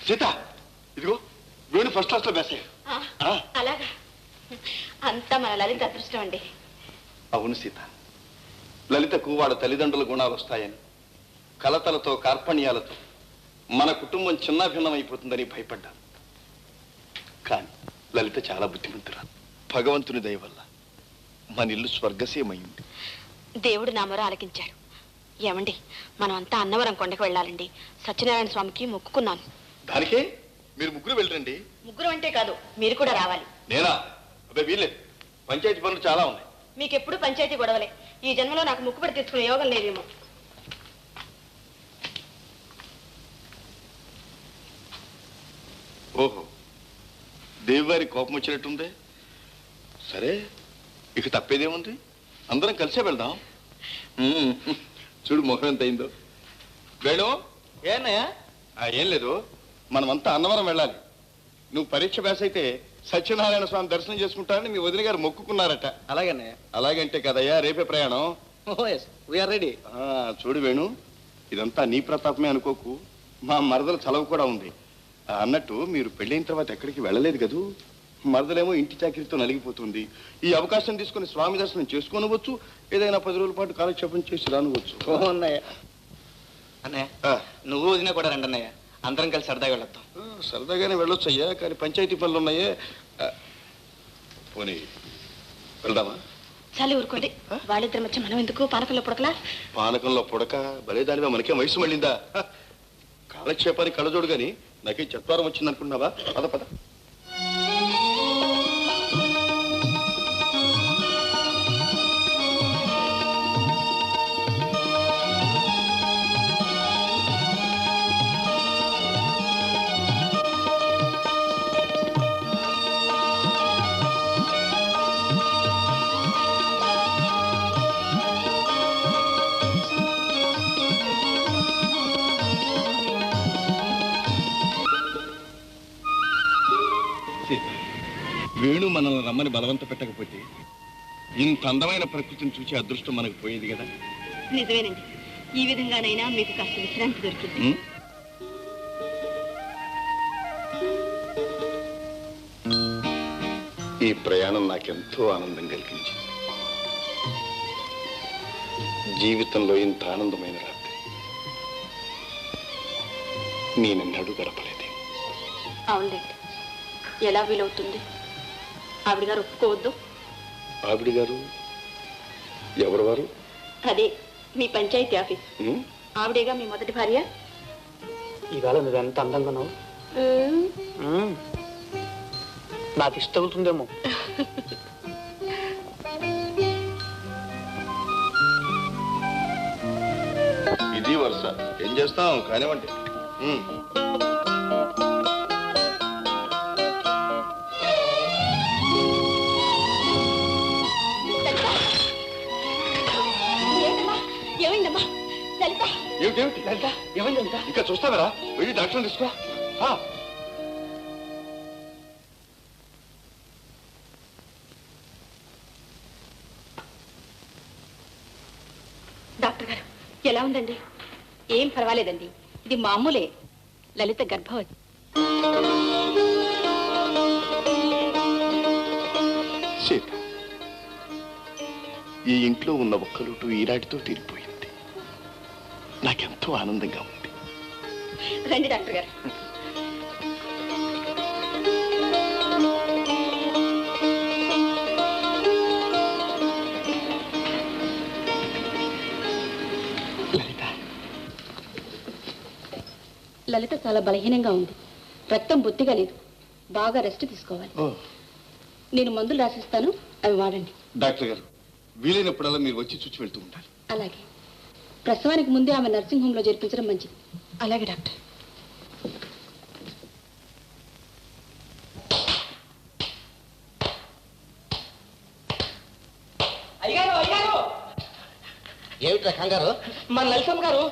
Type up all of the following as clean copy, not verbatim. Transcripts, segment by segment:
సీత ఇదిగో Venu first class లో బెస్. అలాగా అంతా మన లలిత అదృష్టం అండి. అవును సీత, లలితకు వాళ్ళ తల్లిదండ్రుల గుణాలు వస్తాయని, కలతలతో కార్పణ్యాలతో మన కుటుంబం చిన్నాభిన్నమైపోతుందని భయపడ్డాను. కానీ లలిత చాలా బుద్ధిమంతురాలు. భగవంతుని దయ వల్ల మన ఇల్లు స్వర్గసీమైంది. దేవుడు నా మొర ఆలకించాడు. ఏమండి, మనం అంతా అన్నవరం కొండకు వెళ్ళాలండి. సత్యనారాయణ స్వామికి మొక్కుకున్నాను. దానికే మీరు ముగ్గురు వెళ్ళరండి. ముగ్గురు అంటే కాదు, మీరు కూడా రావాలి. నేనా? అబ్బాయి వీల్లేదు, పంచాయతీ పనులు చాలా ఉన్నాయి. మీకెప్పుడు పంచాయతీ గొడవలే. ఈ జన్మలో నాకు ముక్కుపడి తెచ్చుకునే యోగం లేదేమో. ఓహో, దేవివారి కోపం వచ్చినట్టుందే. సరే, ఇక తప్పేదేముంది, అందరం కలిసే వెళ్దాం. చూడు ముఖం ఎంత అయిందో. వేణు, ఏన్నయ్యా? ఏం లేదు, మనమంతా అన్నవరం వెళ్ళాలి. నువ్వు పరీక్ష పాస్ అయితే సత్యనారాయణ స్వామి దర్శనం చేసుకుంటానని మీ వదిన గారు మొక్కుకున్నారట. అలాగన్నయ్య. అలాగంటే కదయ్యా రేపే ప్రయాణం. We are ready. చూడు వేణు, ఇదంతా నీ ప్రతాపమే అనుకోకు, మా మరదల చలవ కూడా ఉంది. అన్నట్టు మీరు పెళ్ళైన తర్వాత ఎక్కడికి వెళ్ళలేదు కదూ. మరదలేమో ఇంటి చాకిరితో నలిగిపోతుంది. ఈ అవకాశం తీసుకుని స్వామి దర్శనం చేసుకోనవచ్చు, ఏదైనా 10 రోజుల పాటు కాలక్షేపం చేసి రానవచ్చు. అన్నయ్య, అన్నయ్య నువ్వు వదిన కూడా రండి అన్నయ్య, అందరం కలిసి సరదాగా వెళ్ళొద్దాం. సరదాగానే వెళ్ళొచ్చు అయ్యా, కానీ పంచాయతీ పనులు ఉన్నాయే. పోనీ వెళ్దామా? చాలు ఊరుకోండి, వాళ్ళిద్దరి మధ్య మనం ఎందుకు పానకంలో పుడకలా? పానకంలో పుడక బలేదానివా, మనకేం వయసు మళ్ళిందా? కాలక్షేపానికి కళ్ళజోడు గాని నాకేం చత్వారం వచ్చింది అనుకున్నావా? పద పద. వేణు మనల్ని రమ్మని బలవంత పెట్టకపోతే ఇంత అందమైన ప్రకృతిని చూసి అదృష్టం మనకు పోయేది కదా. నిజమేనండి, ఈ విధంగానైనా మీకు కాస్త విశ్రాంతి దొరికింది. ఈ ప్రయాణం నాకెంతో ఆనందం కలిగించింది. జీవితంలో ఇంత ఆనందమైన రాత్రి నేనెన్నడూ గడపలేదు. అవునండి, ఎలా వీలవుతుంది? ఆవిడ గారు ఒప్పుకోవద్దు. ఆవిడ గారు? ఎవరు వారు? అదే మీ పంచాయతీ ఆఫీస్. ఆవిడేగా మీ మొదటి భార్య. ఈవేళ నువ్వు ఎంత అందంగా ఉన్నావు. నాకు ఇష్టం అవుతుందేమో. ఇది వరుస, ఏం చేస్తాం కానివ్వండి. ఏమైందమ్మా లలిత? ఏమిటి లలిత? ఏమైంది లలిత? ఇంకా చూస్తావరా, వెళ్ళి డాక్టర్ తీసుకో. డాక్టర్ గారు ఎలా ఉందండి? ఏం పర్వాలేదండి, ఇది మామూలే. లలిత గర్భవతి. సీత, ఈ ఇంట్లో ఉన్న ఒక్క లోటు ఈనాటితో తీరిపోయింది. నాకెంతో ఆనందంగా ఉంది. రండి డాక్టర్ గారు. లలిత చాలా బలహీనంగా ఉంది, రక్తం బొత్తిగా లేదు, బాగా రెస్ట్ తీసుకోవాలి. నేను మందులు రాసిస్తాను, అవి వాడండి. డాక్టర్ గారు, వీలైనప్పుడల్లా మీరు వచ్చి చూసి వెళ్తూ ఉంటారు. అలాగే. ప్రసవానికి ముందే ఆమె నర్సింగ్ హోమ్ లో చేర్పించడం మంచిది. అలాగే డాక్టర్. ఏమిట్రా కంగారు? మన లలితమ్మ గారు,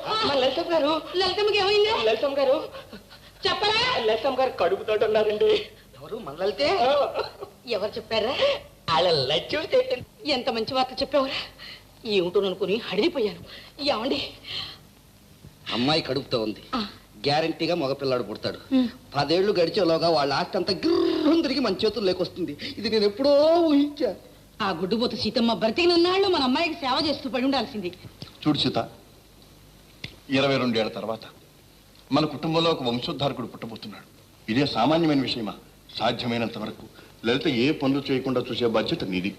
లలితమ్మకి ఏమైంది? లలితమ్మ గారు చెప్పరా? లలితమ్మ గారు కడుపుతో ఉన్నారండి. ఎవరు? మన లలితే. ఎవరు చెప్పారా? అలా లచ్చి ఎంత మంచి వార్త చెప్పావురా. ఏమిటో అనుకుని హడిలిపోయాను. ఏమండి, అమ్మాయి కడుపుతో ఉంది, గ్యారంటీగా మగపిల్లాడు పుడతాడు. 10 ఏళ్ళు గడిచేలోగా వాళ్ళ ఆస్తి అంతా గిర్రం తిరిగి మన చేతుల్లోకి వస్తుంది. ఇది నేను ఎప్పుడో ఊహించా. ఆ గుడ్డుబోతు సీతమ్మ బ్రతికినన్నాళ్ళు మన అమ్మాయికి సేవ చేస్తూ పడి ఉండాల్సింది. చూడు సీత, 22 ఏళ్ల తర్వాత మన కుటుంబంలో ఒక వంశోద్ధారకుడు పుట్టబోతున్నాడు. ఇదే సామాన్యమైన విషయమా? సాధ్యమైనంత వరకు లలిత ఏ పనులు చేయకుండా చూసే బాధ్యత నీది.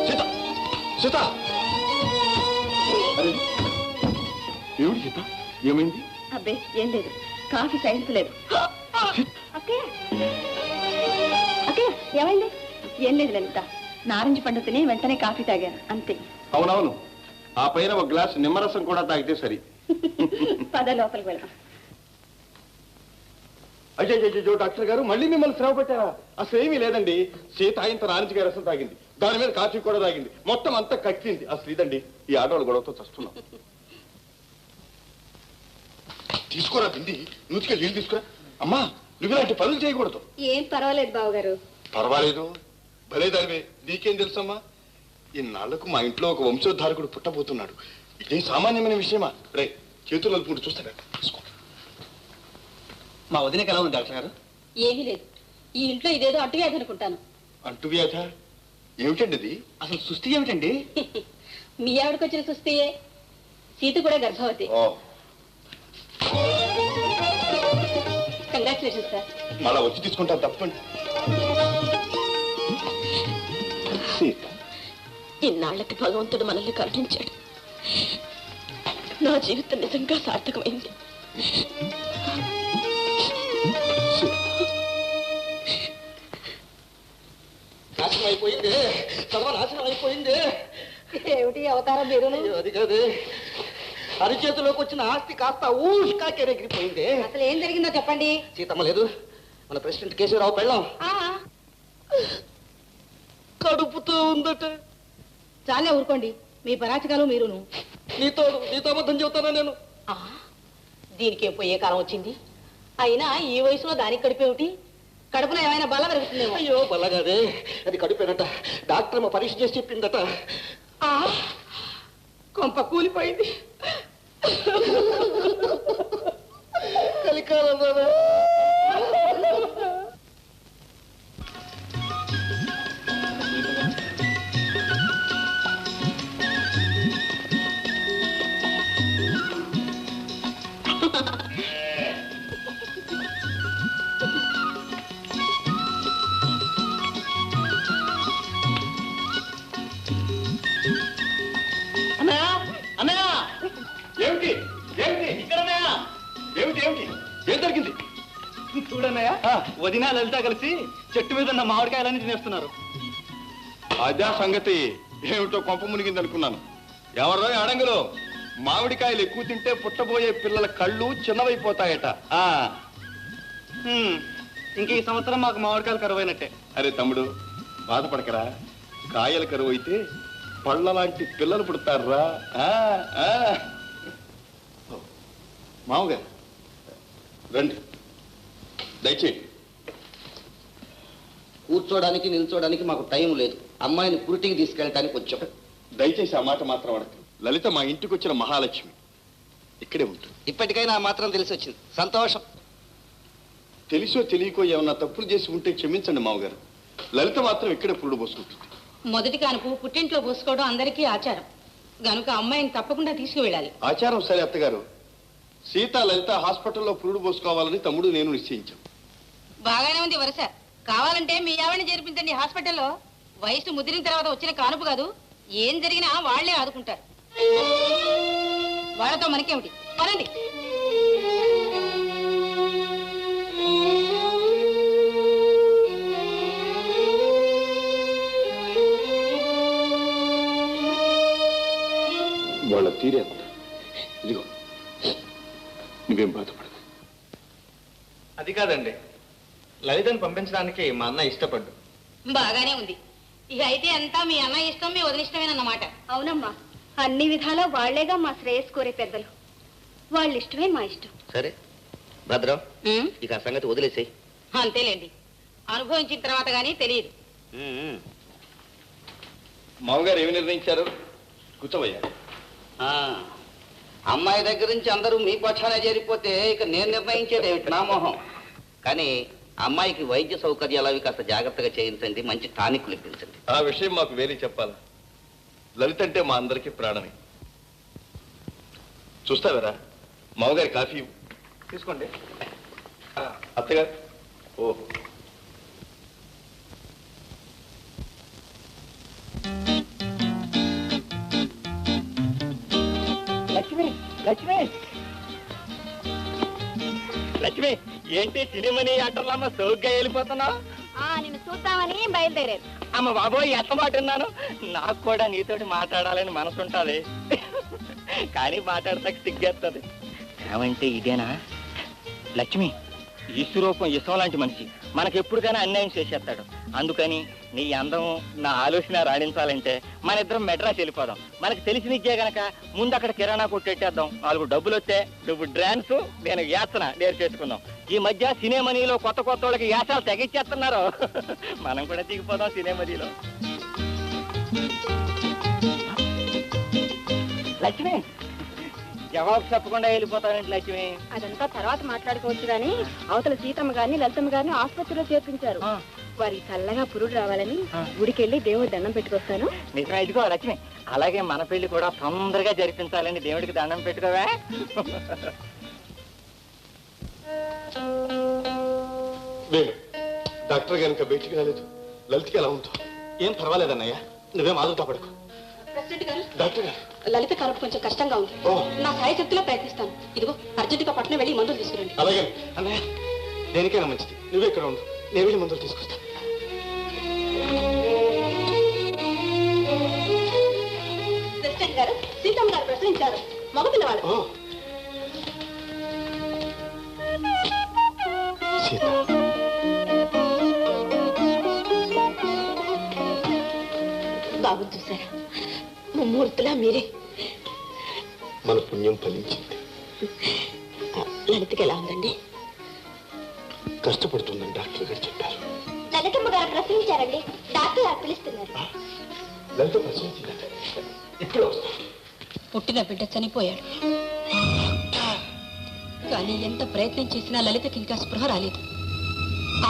సీత, సీత! అరే, ఏమిటి సీత, ఏమైంది? అబ్బే ఏం లేదు, కాఫీ సైన్స్ లేదు. అక్కయ్య అక్కయ్య ఏమైంది? ఏం లేదు లలిత, నారింజ పండు తిని వెంటనే కాఫీ తాగాను అంతే. అవునవును, ఆ పైన ఒక గ్లాస్ నిమ్మరసం కూడా తాగితే సరి. పద లోపలికి వెళ్దాం. అయ్యో డాక్టర్ గారు, మళ్ళీ మిమ్మల్ని శ్రమ పెట్టారా? అసలు ఏమీ లేదండి. సీత ఇంత నారింజకాయ రసం తాగింది, దాని మీద కాఫీ కూడా తాగింది, మొత్తం అంతా కక్కింది. అసలు ఇదండి ఈ ఆడవాళ్ళ గొడవతో చస్తున్నాం. తీసుకోరా బింది, నూతికి నీళ్ళు తీసుకురా. అమ్మా, నువ్వు ఇలాంటి పనులు చేయకూడదు. ఏం పర్వాలేదు బావగారు. పర్వాలేదు, భలేదానివే. నీకేం తెలుసమ్మా? ఇన్నాళ్లకు మా ఇంట్లో ఒక వంశోద్ధారకుడు పుట్టబోతున్నాడు. ఇదేం సామాన్యమైన విషయమా? రే, చేతులు నలుపుకుంటూ చూస్తారా? తీసుకో. మా వదినకి ఎలా ఉంది డాక్టర్ గారు? ఏమీ లేదు, ఈ ఇంట్లో ఇదేదో అట్టువ్యాధి అనుకుంటాను. అంటువ్యాధ? ఏమిటండి అది? అసలు సుస్థి ఏమిటండి? మీ ఆవిడకి వచ్చిన సుస్థియే. సీత కూడా గర్భవతి. Congratulation sir. మళ్ళా వచ్చి తీసుకుంటాను, తప్పండి. సీత, ఇన్నాళ్లకి భగవంతుడు మనల్ని కరుణించాడు. నా జీవితం నిజంగా సార్థకమైంది. నాశనం అయిపోయింది, సర్వనాశనం అయిపోయింది. ఏమిటి అవతారం మీరు? అది కాదు, అరిచేతిలోకి వచ్చిన ఆస్తి కాస్త ఊష్కాకెరెగిరిపోయింది. అసలు ఏం జరిగిందో చెప్పండి. సీతమ్మ లేదు, మన ప్రెసిడెంట్ కేశవరావు పెళ్ళాం కడుపుతో ఉందట. చాలే ఊరుకోండి, మీ పరాచకాలు మీరును. నీతో అబద్ధం చెబుతానా నేను? దీనికి పోయే కాలం వచ్చింది. అయినా ఈ వయసులో దానికి కడిపేమిటి? కడుపులో ఏమైనా బల పెరుగుతుందేమో. అయ్యో బల్లగాదే, అది కడుపేనట. డాక్టర్ మా పరీక్ష చేసి చెప్పిందట. కొంప కూలిపోయింది. కలికాలం ఏమిటి ఏమిటి ఏమిటి ఏమిటి ఏం జరిగింది? చూడన్నయ్య, వదిన లలిత కలిసి చెట్టు మీద ఉన్న మామిడికాయలన్నీ తినేస్తున్నారు. అదే సంగతి. ఏమిటో కొంప మునిగింది అనుకున్నాను. ఎవరో అడంగులో మామిడికాయలు ఎక్కువ తింటే పుట్టబోయే పిల్లల కళ్ళు చిన్నవైపోతాయట. ఇంక ఈ సంవత్సరం మాకు మామిడికాయలు కరువైనట్టే. అరే తమ్ముడు, బాధపడకరా. కాయలు కరువు అయితే పళ్ళ లాంటి పిల్లలు పుడతారా? మామగారు రండి, దయచేయండి. కూర్చోడానికి నిల్చోడానికి మాకు టైం లేదు. అమ్మాయిని పురిటికి తీసుకెళ్ళటానికి వచ్చాం. దయచేసి ఆ మాట మాత్రం అడగ. లలిత మా ఇంటికి వచ్చిన మహాలక్ష్మి, ఇక్కడే ఉంటుంది. ఇప్పటికైనా ఆ మాత్రం తెలిసి వచ్చింది, సంతోషం. తెలిసో తెలియకో ఏమన్నా తప్పులు చేసి ఉంటే క్షమించండి మామగారు. లలిత మాత్రం ఇక్కడే పురుడు పోసుకుంటుంది. మొదటి కానుపు పుట్టింట్లో పోసుకోవడం అందరికీ ఆచారం గనుక అమ్మాయిని తప్పకుండా తీసుకువెళ్ళాలి. ఆచారం సరే అత్తగారు. సీత లలిత హాస్పిటల్లో పురుడు పోసుకోవాలని తమ్ముడు నేను నిశ్చయించాం. బాగానే ఉంది వరుస. కావాలంటే మీ ఆవిడని చేర్పించండి హాస్పిటల్లో. వయసు ముదిరిన తర్వాత వచ్చిన కానుపు కాదు, ఏం జరిగినా వాళ్లే ఆదుకుంటారు. వాళ్ళతో మనకేమిటి? పనండి. వాళ్ళ తీరే అంత. ఇదిగో, నువ్వేం బాధపడదు. అది కాదండి, లలితను పంపించడానికి మా అన్న ఇష్టపడ్డు. బాగానే ఉంది. ఇక అయితే అంతా మీ అన్నయ్య ఇష్టం, మీ వదిలిష్టమేనన్నమాట. అవునమ్మా, అన్ని విధాలా వాళ్లేగా మా శ్రేయస్ కోరే పెద్దలు. వాళ్ళ ఇష్టమే మా ఇష్టం. సరే భద్రం, ఇక ఆ సంగతి వదిలేసాయి. అంతేలేండి, అనుభవించిన తర్వాత గానీ తెలియదు. మామగారు ఏమి నిర్ణయించారు? కూర్చోవయ్యా. అమ్మాయి దగ్గర నుంచి అందరూ మీ పక్షానే చేరిపోతే ఇక నేను నిర్ణయించేది ఏమిటి నా మోహం. కానీ అమ్మాయికి వైద్య సౌకర్యాలు అవి కాస్త జాగ్రత్తగా చేయించండి, మంచి టానిక్లు ఇప్పించండి. ఆ విషయం మాకు వేరే చెప్పాలా? లలిత అంటే మా అందరికీ ప్రాణమే. చూస్తావరా మామగారి కాఫీ తీసుకోండి. అత్తగారు ఓ లక్ష్మి లక్ష్మి లక్ష్మి, ఏంటి సినిమని ఆటలమ్మ సోగ్గా వెళ్ళిపోతున్నావు? నేను చూద్దామని బయలుదేరాను. అమ్మ బాబోయ్, ఎంత మాట విన్నాను. నాకు కూడా నీతోటి మాట్లాడాలని మనసు ఉంటుంది, కానీ మాట్లాడతాక సిగ్గేస్తుంది. ఏమంటే ఇదేనా లక్ష్మి? ఈశ్వరూపం ఇసం లాంటి మనిషి మనకెప్పుడుకైనా అన్యాయం చేసేస్తాడు. అందుకని నీ అందం నా ఆలోచన రాణించాలంటే మన ఇద్దరం మెడ్రాస్ వెళ్ళిపోదాం. మనకు తెలిసిన ఇచ్చే గనక ముందు అక్కడ కిరాణా కొట్టేద్దాం. 4 డబ్బులు వస్తే నువ్వు డ్రాన్స్, నేను యాత్ర నేర్చేసుకుందాం. ఈ మధ్య సినిమానీలో కొత్త కొత్త వాళ్ళకి యాసాలు తెగిచ్చేస్తున్నారు. మనం కూడా దిగిపోదాం సినిమానీలో. లక్ష్మి, జవాబు చెప్పకుండా వెళ్ళిపోతావేంటి లక్ష్మి? అదంతా తర్వాత మాట్లాడుకోవచ్చు గాని అవతల సీతమ్మ గారిని లలితమ్మ గారిని ఆసుపత్రిలో చేర్పించారు. వారికి చల్లగా పురుడు రావాలని గుడికెళ్ళి దేవుడి దండం పెట్టుకొస్తాను. నిజమే. ఇదిగో లక్ష్మి, అలాగే మన పెళ్లి కూడా తొందరగా జరిపించాలని దేవుడికి దండం పెట్టుకోవా? డాక్టర్ కనుక బయటికి రాలేదు. లలితకి ఎలా ఉందో? ఏం పర్వాలేదన్నయ్య, నువ్వేం ఆదుతా పడకు. డాక్టర్ గారు, లలిత కలుపు కొంచెం కష్టంగా ఉంది. నా సాయశక్తిలో ప్రయత్నిస్తాను. ఇదిగో అర్జెంటుగా పట్టణం వెళ్ళి మందులు తీసుకురండి. అలాగే అన్నయ్య, దేనికైనా మంచిది నువ్వే ఇక్కడ ఉండు, నేను వెళ్ళి మందులు తీసుకొస్తాను. ప్రెసిడెంట్ గారు, సీతమ్మ గారు ప్రశ్నించారు. మగపిల్లవాడు. సీత, బాబు చూసారా, ముమ్మూర్తులా మీరే. మన పుణ్యం ఫలించింది. లలితకి ఎలా ఉందండి? కష్టపడుతుందని డాక్టర్ గారు చెప్పారు. లలితమ్మ గారు ప్రశ్నించారండి, డాక్టర్ గారు పిలుస్తున్నారు. లలిత ప్రశ్నించిందంటే ఇప్పుడే వస్తాను. పుట్టిన బిడ్డ చనిపోయాడు, కానీ ఎంత ప్రయత్నం చేసినా లలితకి ఇంకా స్పృహ రాలేదు.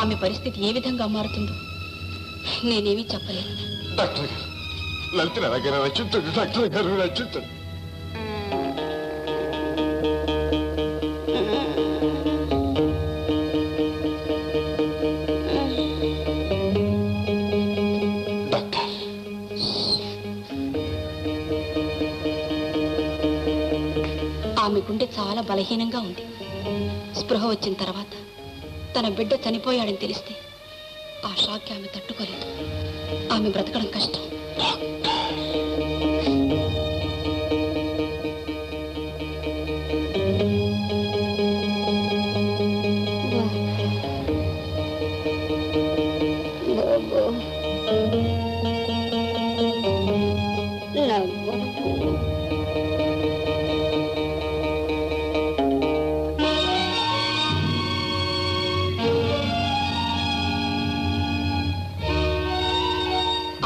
ఆమె పరిస్థితి ఏ విధంగా మారుతుందో నేనేమీ చెప్పలేను. డాక్టర్ గారు, లలితని ఎలాగైనా రక్షించండి. డాక్టర్ గారు రక్షించండి. డాక్టర్, ఆమె గుండె చాలా బలహీనంగా ఉంది. స్పృహ వచ్చిన తర్వాత తన బిడ్డ చనిపోయాడని తెలిస్తే ఆ షాక్కి ఆమె తట్టుకోలేదు. ఆమె బ్రతకడం కష్టం.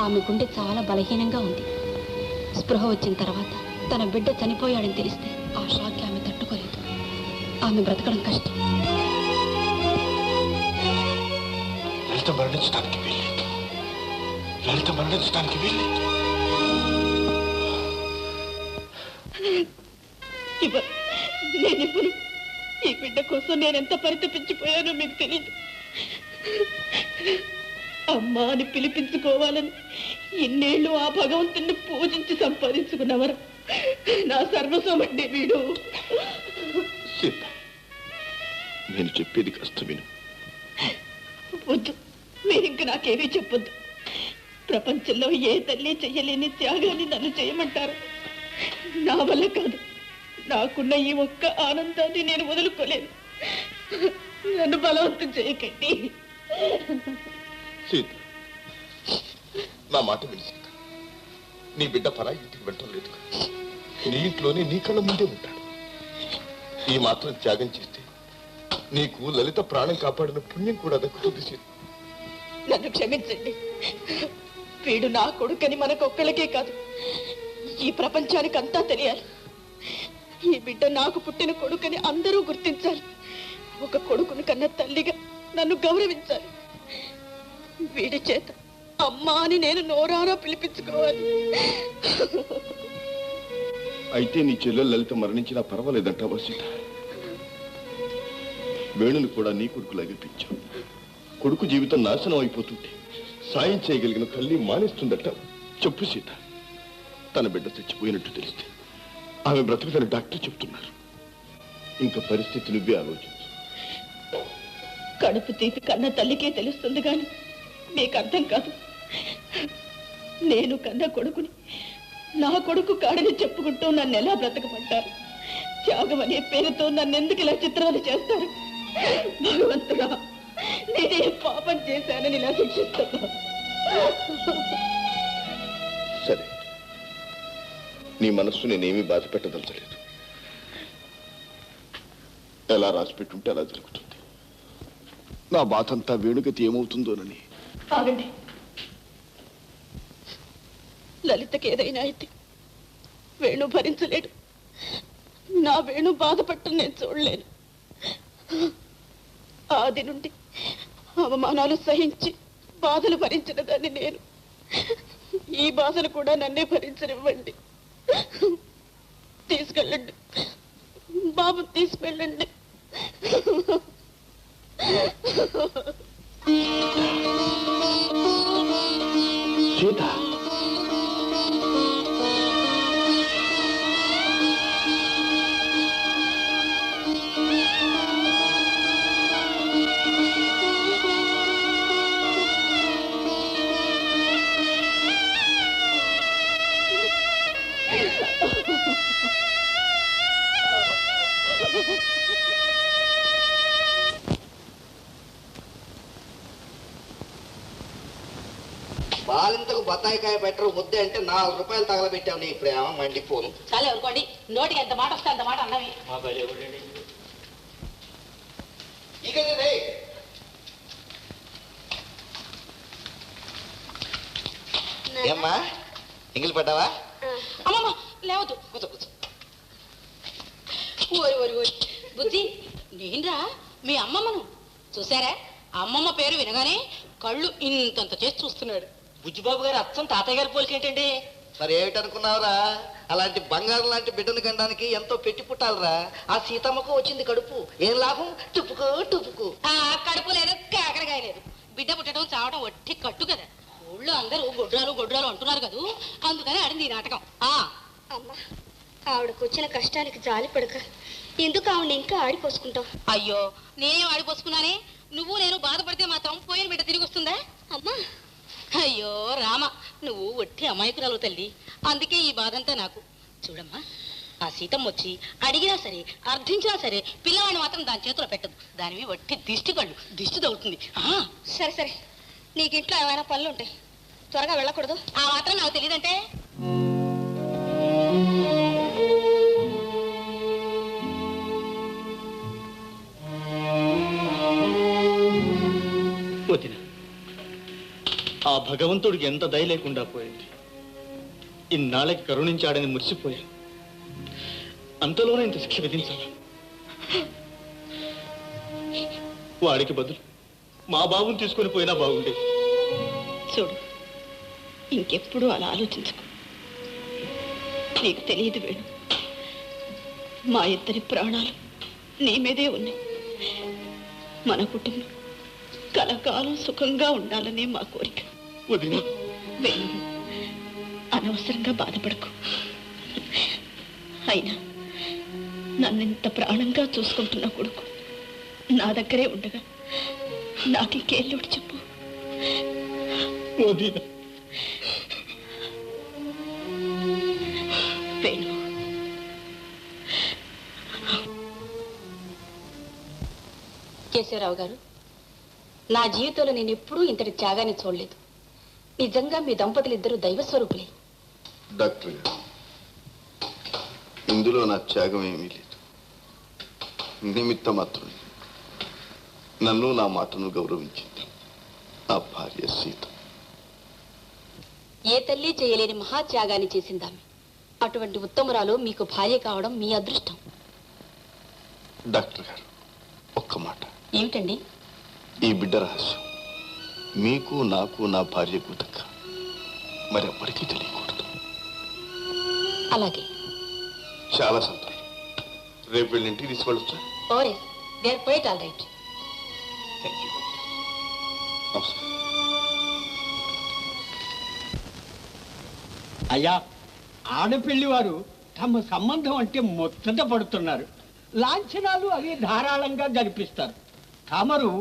ఆమె గుండె చాలా బలహీనంగా ఉంది. స్పృహ వచ్చిన తర్వాత తన బిడ్డ చనిపోయాడని తెలిస్తే ఆ షాక్కి ఆమె తట్టుకోలేదు. ఆమె బ్రతకడం కష్టం. లలిత మరణించడానికి వీల్లేదు. లలిత మరణించడానికి వీల్లేదు. నేనిప్పుడు ఈ బిడ్డ కోసం నేనెంత పరితపించిపోయానో మీకు తెలియదు. అమ్మా అని పిలిపించుకోవాలని ఇన్నేళ్ళు ఆ భగవంతుని పూజించి సంపాదించుకున్నవారు నా సర్వస్వం అండి వీడు. సీత, నేను చెప్పేది కాస్త విను. వద్దు, మీరింక నాకేమీ చెప్పొద్దు. ప్రపంచంలో ఏ తల్లి చెయ్యలేని త్యాగాన్ని నన్ను చేయమంటారు. నా వల్ల కాదు. నాకున్న ఈ ఒక్క ఆనందాన్ని నేను వదులుకోలేను. నన్ను బలవంతం చేయకండి. సీత, నా మాట విని సీత. నీ బిడ్డ పరాయి ఇంటికి వెళ్ళటం లేదు. నీ ఇంట్లోనే నీ కళ్ళ ముందే ఉంటాడు. ఈ మాత్రం త్యాగం చేస్తే నీకు లలిత ప్రాణం కాపాడిన పుణ్యం కూడా దక్కుతుంది సీత. నన్ను క్షమించండి. వీడు నా కొడుకని మనకొక్కళ్ళకే కాదు, ఈ ప్రపంచానికి అంతా తెలియాలి. ఈ బిడ్డ నాకు పుట్టిన కొడుకని అందరూ గుర్తించాలి. ఒక కొడుకుని కన్న తల్లిగా నన్ను గౌరవించాలి. వీడి చేత అమ్మా అని నేను నోరారా పిలిపించుకోవాలి. అయితే నీ చెల్లెలు లలిత మరణించినా పర్వాలేదంటావా సీత? వేణుని కూడా నీ కొడుకులాగే పెంచావు. కొడుకు జీవితం నాశనం అయిపోతుంటే సాయం చేయగలిగిన తల్లి మానేస్తుందట. చెప్పు సీత, తన బిడ్డ చచ్చిపోయినట్టు తెలిస్తే ఆమె బ్రతుకుదని డాక్టర్ చెప్తున్నారు. ఇంకా పరిస్థితి నువ్వే ఆలోచించు. కడుపు తీపి కన్న తల్లికే తెలుస్తుంది గాని మీకు అర్థం కాదు. నేను కన్న కొడుకుని నా కొడుకు కాడని చెప్పుకుంటూ నన్ను ఎలా బ్రతకమంటారు? త్యాగం అనే పేరుతో నన్ను ఎందుకు ఇలా చిత్రాలు చేస్తారు? భగవంతుడా, నేనే పాపం చేశానని ఇలా శిక్షిస్తున్నా. సరే, నీ మనస్సు నేనేమీ బాధ పెట్టదలచలేదు. ఎలా రాసి పెట్టుంటే అలా జరుగుతుంది. నా బాధ అంతా వేణుగతి ఏమవుతుందోనని. ఆగండి. లలితకి ఏదైనా అయితే వేణు భరించలేడు. నా వేణు బాధపట్టం నేను చూడలేను. ఆది నుండి అవమానాలు సహించి బాధలు భరించిన దాన్ని నేను. ఈ బాధలు కూడా నన్నే భరించనివ్వండి. తీసుకెళ్ళండి బాబు, తీసుకెళ్ళండి. సీత, బాలింతకు బత్తాయికాయ పెట్టరు ముద్దే అంటే 4 రూపాయలు తగలబెట్టావు. నీ ప్రేమ మండిపోను. చాలా ఎవరుకోండి, నోటికి ఎంత మాట వస్తే అంత మాట అన్నవి. ఇక ఏమ్మా ఎంగిలి పడ్డావా? అమ్మమ్మ లేవద్దు. కూర్చో కూర్చో. ఓరి ఓరి ఓరి బుద్ధి, నేనురా మీ అమ్మమ్మను. చూసారా, అమ్మమ్మ పేరు వినగానే కళ్ళు ఇంతంత చేసి చూస్తున్నాడు. బుజ్జిబాబు గారు అచ్చం తాతయ్య గారి పోలికేంటండి? మరి ఏమిటనుకున్నావురా? అలాంటి బంగారం లాంటి బిడ్డను కనడానికి ఎంతో పెట్టి పుట్టాలరా. ఆ సీతమ్మకు వచ్చింది కడుపు. ఏం లాభం? టుపుకు టుపుకు. ఆ కడుపు లేదు, కాకరకాయ లేదు. బిడ్డ పుట్టడం చావడం వట్టి కట్టు కదా. ఊళ్ళో అందరూ గొడ్రాలు గొడ్రాలు అంటున్నారు కదా, అందుకని ఆడింది ఈ నాటకం. అమ్మా, ఆవిడకు వచ్చిన కష్టానికి జాలి పడక ఎందుకు ఆవిడ ఇంకా ఆడిపోసుకుంటావు? అయ్యో, నేనేం ఆడిపోసుకున్నానే? నువ్వు నేను బాధపడితే మాత్రం పోయిన బిడ్డ తిరిగి వస్తుందా? అమ్మా, అయ్యో రామ, నువ్వు ఒట్టి అమాయకురాలు తల్లి. అందుకే ఈ బాధంతా నాకు. చూడమ్మా, ఆ సీతమ్మ వచ్చి అడిగినా సరే, అర్థించినా సరే, పిల్లవాడిని మాత్రం దాని చేతిలో పెట్టదు. దానివి వట్టి దిష్టి కళ్ళు, దిష్టి తగ్గుతుంది. సరే సరే, నీకు ఇంట్లో ఏమైనా పనులు ఉంటాయి, త్వరగా వెళ్ళకూడదు. ఆ మాత్రం నాకు తెలియదంటే. వదిన, ఆ భగవంతుడికి ఎంత దయ లేకుండా పోయింది. ఇన్నాళ్ళకి కరుణించాడని మురిసిపోయాను. అంతలోనే ఇంత శిక్ష విధించాలా? వాడికి బదులు మా బాబుని తీసుకొని పోయినా బాగుండేది. చూడు, ఇంకెప్పుడు అలా ఆలోచించుకో. నీకు తెలియదు వేణు, మా ఇద్దరి ప్రాణాలు నీ మీదే ఉన్నాయి. మన కుటుంబం కలకాలం సుఖంగా ఉండాలనే మా కోరిక. వదిన, వేణు, అనవసరంగా బాధపడకు. అయినా నన్నింత ప్రాణంగా చూసుకుంటున్న కొడుకు నా దగ్గరే ఉండగా నాకు ఇంకేళ్ళోటి చెప్పు. వదిన, వేణు, కేశవరావు గారు, నా జీవితంలో నేను ఎప్పుడూ ఇంతటి త్యాగాన్ని చూడలేదు. నిజంగా మీ దంపతులు ఇద్దరు దైవస్వరూపులే. డాక్టర్ గారు, ఇందులో నా త్యాగం ఏమీ లేదు. నిమిత్త మాత్రమే నన్ను నా మాటను గౌరవించింది నా భార్య సీత. ఏ తల్లి చేయలేని మహాత్యాగాన్ని చేసిందామె. అటువంటి ఉత్తమురాలు మీకు భార్య కావడం మీ అదృష్టం. డాక్టర్ గారు, ఒక్క మాట. ఏమిటండి? ఈ బిడ్డ రహస్యం మీకు, నాకు, నా భార్యకు తక్క మరెవ్వరికీ తెలియకూడదు. అలాగే. చాలా సంతోషం. రేపు వెళ్ళి ఇంటికి తీసుకెళ్ళొచ్చా? ఓరే, they are quite all right. Thank you. నమస్కారం. అయ్యా, ఆడపిల్లి వారు తమ సంబంధం అంటే ముచ్చట పడుతున్నారు. లాంఛనాలు అవి ధారాళంగా జరిపిస్తారు. తమరు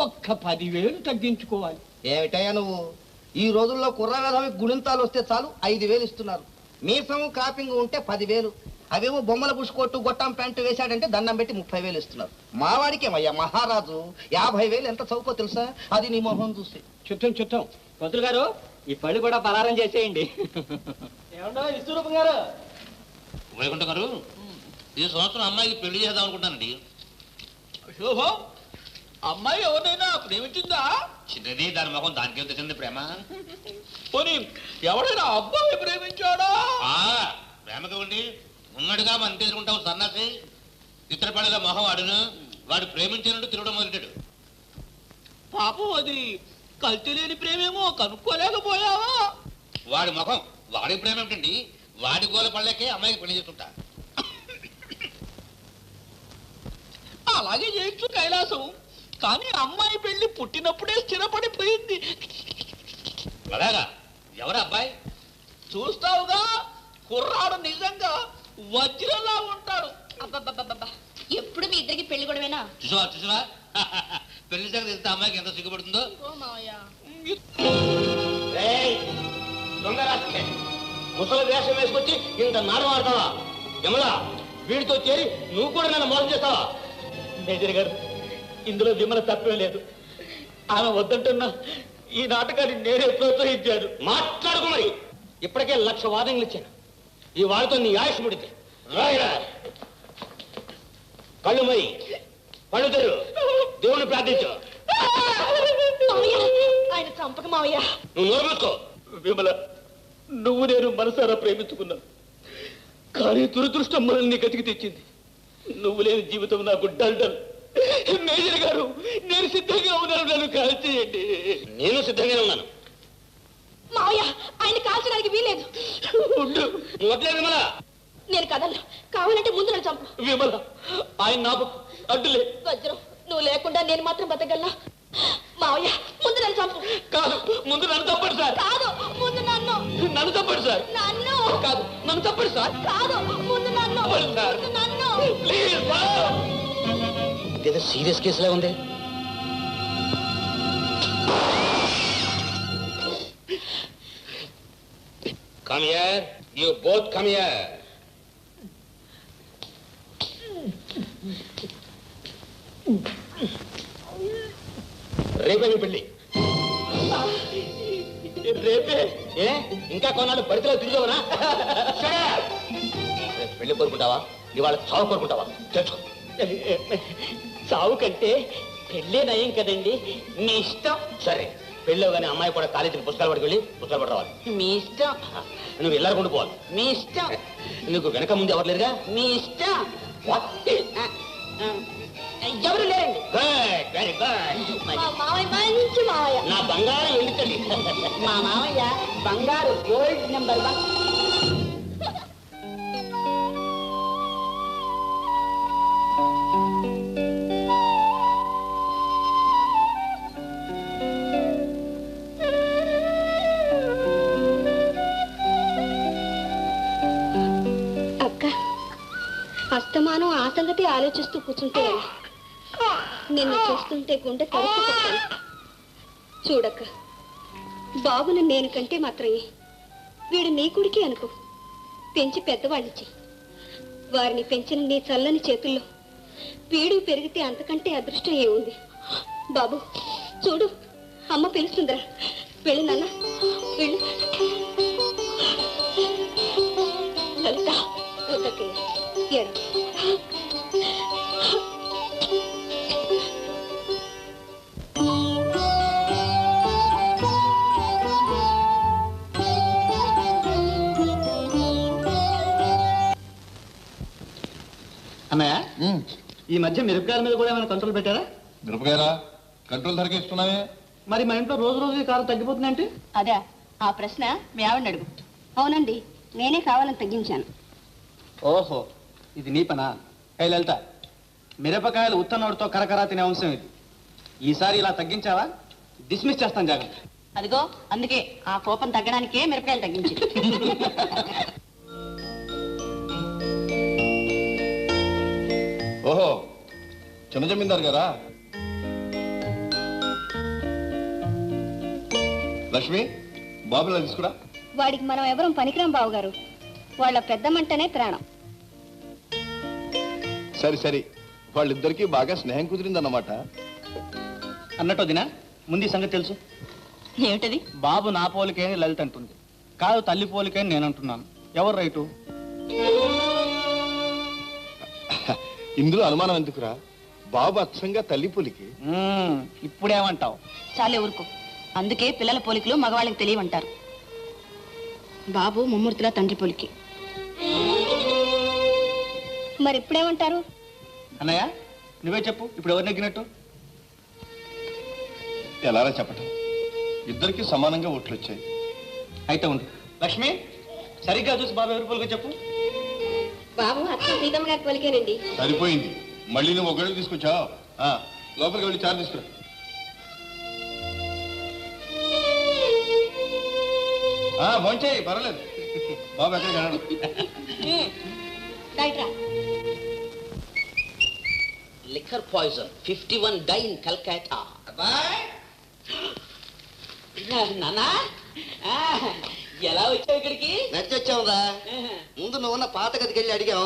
ఒక్క 10,000 తగ్గించుకోవాలి. ఏమిటయ్యా నువ్వు? ఈ రోజుల్లో కుర్రవేధవి గుణింతాలు వస్తే చాలు 5,000 ఇస్తున్నారు. మీసం క్రాపింగ్ ఉంటే 10,000. అవేమో బొమ్మల బుష్కొట్టు గొట్టం ప్యాంటు వేశాడంటే దండం పెట్టి 30,000 ఇస్తున్నారు. మావాడికేమయ్యా మహారాజు 50,000 ఎంత చౌకో తెలుసా? అది నీ మొహం చూసి. చిత్తం పంతులు గారు, ఈ పళ్ళు కూడా పలారం చేసేయండి. ఏమన్నా విశ్వరూపం గారు? వైకుంఠ గారు, ఈ సంవత్సరం అమ్మాయికి పెళ్లి చేద్దాం అనుకుంటానండి. శోభం, అమ్మాయి ఎవరైనా ప్రేమించిందా? చిన్నది, దాని మొహం దానికేం తెలిసింది ప్రేమ. పోనీ ఎవరైనా అబ్బాయి ప్రేమించాడా? ప్రేమగా ఉండి ఉన్నట్టుగా మనం తీసుకుంటావు సన్నాసి. ఇతర పడేలా మొహం వాడును. వాడు ప్రేమించినట్టు తిరగడం మొదలెట్టాడు. పాపం, అది కల్తీ లేని ప్రేమేమో కనుక్కోలేకపోయావా? వాడి ముఖం, వాడి ప్రేమ ఏమిటండి? వాడి గోల పడలేకే అమ్మాయికి పెళ్లి చేస్తుంటా. అలాగే చేయొచ్చు కైలాసం. కానీ అమ్మాయి పెళ్లి పుట్టినప్పుడే స్థిరపడిపోయింది. అలాగా? ఎవరు అబ్బాయి? చూస్తావుగా, కుర్రాడు నిజంగా వజ్రలా ఉంటాడు. అబ్బబ్బబ్బబ్బా, ఎప్పుడు మీ ఇద్దరికి పెళ్లి గొడవేనా? చూసావా పెళ్లి సంగతి తెలిస్తే అమ్మాయికి ఎంత సిగ్గుపడుతుందో. ముసలి వేషం వేసుకొచ్చి ఇంత నాటకం ఆడతావా? యమలా, వీడితో చేరి నువ్వు కూడా నన్ను మోసం చేస్తావా? మేజర్ గారు, ఇందులో విమల తప్పే లేదు. ఆమె వద్దంటున్నా ఈ నాటకాన్ని నేనే ప్రోత్సహించాను. మాట్లాడుకో మరి. ఇప్పటికే 1,00,000 వార్నింగ్లు ఇచ్చాను. ఈ వాడితో నీ ఆయుష్ ముడితే రాయరా. కళ్ళు మై, కళ్ళు తెరు, దేవుని ప్రార్థించు. ఆయన చంపక మావయ్య. నువ్వు నోరు మూసుకో. విమల, నువ్వు నేను మనసారా ప్రేమించుకున్నావు. కానీ దురదృష్టం మనల్ని గతికి తెచ్చింది. నువ్వు లేని జీవితం నాకు డల్. మేజర్ గారు, నేను సిద్ధంగా ఉన్నాను, నన్ను కాల్చేయండి. నేను సిద్ధంగానే ఉన్నాను. మావయ్య, ఆయన కాల్చడానికి వీలేదు. నువ్వు వట్లేదు విమల. నేను కదలను. కావాలంటే ముందు నన్ను చంపు. విమల, ఆయన నాకు అడ్డులే. వజ్రం, నువ్వు లేకుండా నేను మాత్రం బతకగలనా? మావయ్య, ముందు నన్ను చంపు. కాదు, ముందు నన్ను తప్పడు సార్. కాదు, ముందు నన్ను. నన్ను తప్పడు సార్. నన్ను కాదు, నన్ను తప్పడు సార్. కాదు, ముందు నన్ను. తప్పదు సార్. ముందు నన్ను. Please sir. ఇదేదో సీరియస్ కేసులా ఉంది. Come here. You both come here. రేపే మీ పెళ్ళి. రేపే? ఏ ఇంకా కొన్నాళ్ళు పరిధిలో తిరిగవనా? పెళ్లి కోరుకుంటావా? ఇవాళ చావు కోరుకుంటావా? తెలుసుకో. చావు కంటే పెళ్ళే నయం కదండి. మీ ఇష్టం. సరే, పెళ్ళి కానీ అమ్మాయి కూడా కాలేజీకి పుస్తకాలు పట్టుకెళ్ళి పుస్తకాలు పట్టు రావాలి. మీ ఇష్టం. నువ్వు వెళ్ళకుండా పోవాలి. మీ ఇష్టం. నీకు వెనక ముందు ఎవరు లేరుగా? మీ ఇష్టం. What? ఎవరు లేరండి. Good, very good. మా మావయ్య మంచి మావయ్య. నా బంగారం ఎందుకండి? మా మావయ్య బంగారు గోల్డ్ నెంబర్ 1. అస్తమానం ఆ సంగతి ఆలోచిస్తూ కూర్చుంటే నిన్ను చూస్తుంటే గుండె తరుపుకుంటాను. చూడక్క, బాబును నేను కంటే మాత్రమే వీడు నీ కుడికి అనుకో. పెంచి పెద్దవాళ్ళిచ్చి వారిని పెంచిన నీ చల్లని చేతుల్లో వీడు పెరిగితే అంతకంటే అదృష్టం ఏముంది? బాబు చూడు, అమ్మ పిలుస్తుందిరా. వెళ్ళు నాన్న, వెళ్ళు. లలిత, వద్దకే ఏడు. అన్నయ్య ఈ మధ్య మిరపకాయల మీద కూడా ఏమైనా కంట్రోల్ పెట్టారా? మిరపకాయరా కంట్రోల్ ధరకే ఇస్తున్నావే. మరి మా ఇంట్లో రోజు రోజు కారం తగ్గిపోతుందంటే? అదే ఆ ప్రశ్న మీ ఆవిడని అడుగు. అవునండి, నేనే కావాలని తగ్గించాను. ఓహో, ఇది నీ పనా? హే లలిత, మిరపకాయలు ఉత్తనోడితో కరకరా తినే అంశం ఇది. ఈసారి ఇలా తగ్గించావా డిస్మిస్ చేస్తాను జాగ్రత్త. అదిగో అందుకే ఆ కోపం తగ్గడానికే మిరపకాయలు తగ్గించి. ఓహో, చిన్న జమీందారు గారా? లక్ష్మి, బాబులా తీసుకురా. వాడికి మనం ఎవరం పనికిరాం బావగారు. వాళ్ళ పెద్దమంటనే ప్రాణం. సరి సరి, వాళ్ళిద్దరికీ బాగా స్నేహం కుదిరిందన్నమాట. అన్నట్టు దినా, ముందు ఈ సంగతి తెలుసు. ఏమిటది? బాబు నా పోలికే అని లలిత అంటుంది, కాదు తల్లి పోలికే అని నేను అంటున్నాను. ఎవరు రైటు? ఇందులో అనుమానం ఎందుకురా? బాబు అచ్చంగా తల్లి పులికి. ఇప్పుడేమంటావు? చాలే ఊరుకో. అందుకే పిల్లల పోలికలు మగవాళ్ళకి తెలియమంటారు. బాబు ముమ్మూర్తిలా తండ్రి పోలికి. మరి ఇప్పుడేమంటారు? అన్నయ్య నువ్వే చెప్పు, ఇప్పుడు ఎవరు నెగ్గినట్టు? ఎలారా చెప్పటం? ఇద్దరికి సమానంగా ఓట్లు వచ్చాయి. అయితే ఉండు. లక్ష్మి, సరిగ్గా చూసి బాబు ఎవరి పోలికో చెప్పు. బాబు అచ్చ సీతమ్మ గారి పోలికేనండి. సరిపోయింది. మళ్ళీ నువ్వు ఒకళ్ళు తీసుకొచ్చావు. లోపలికి వెళ్ళి చారు తీసుకురా. భోంచేయి, పర్వాలేదు. బాబు ఎక్కడికి వెళ్ళడు. Liquor poison 51 die in Calcutta. నానా ఎలా వచ్చావు ఇక్కడికి? నడిచొచ్చావురా. ముందు నువ్వున్న పాత గదికి వెళ్ళి అడిగాం,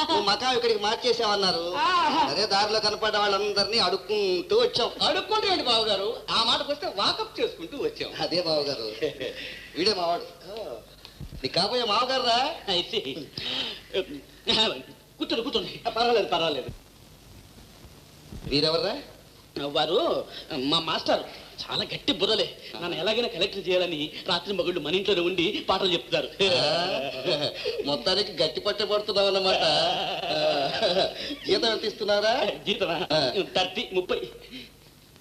నువ్వు మకా ఇక్కడికి మార్చేసావన్నారు. అదే దారిలో కనపడ్డ వాళ్ళందరినీ అడుక్కుంటూ వచ్చాం. అడుక్కుంటూ ఏంటి బావగారు? ఆ మాటకు వస్తే వాకప్ చేసుకుంటూ వచ్చాం. అదే బావగారు, వీడే మావాడు. నీ కాబోయే మావగారు రా. అయితే కూర్చోండి కూర్చోండి. పర్వాలేదు పర్వాలేదు. వీరెవర్రా? వారు మా మాస్టర్. చాలా గట్టి బుర్రలే. నన్ను ఎలాగైనా కలెక్టర్ చేయాలని రాత్రి మగుళ్ళు మన ఇంట్లోనే ఉండి పాటలు చెప్తున్నారు. మొత్తానికి గట్టి పట్టబడుతున్నావు అన్నమాట. జీతం ఎంత ఇస్తున్నారా? జీతమా? 30.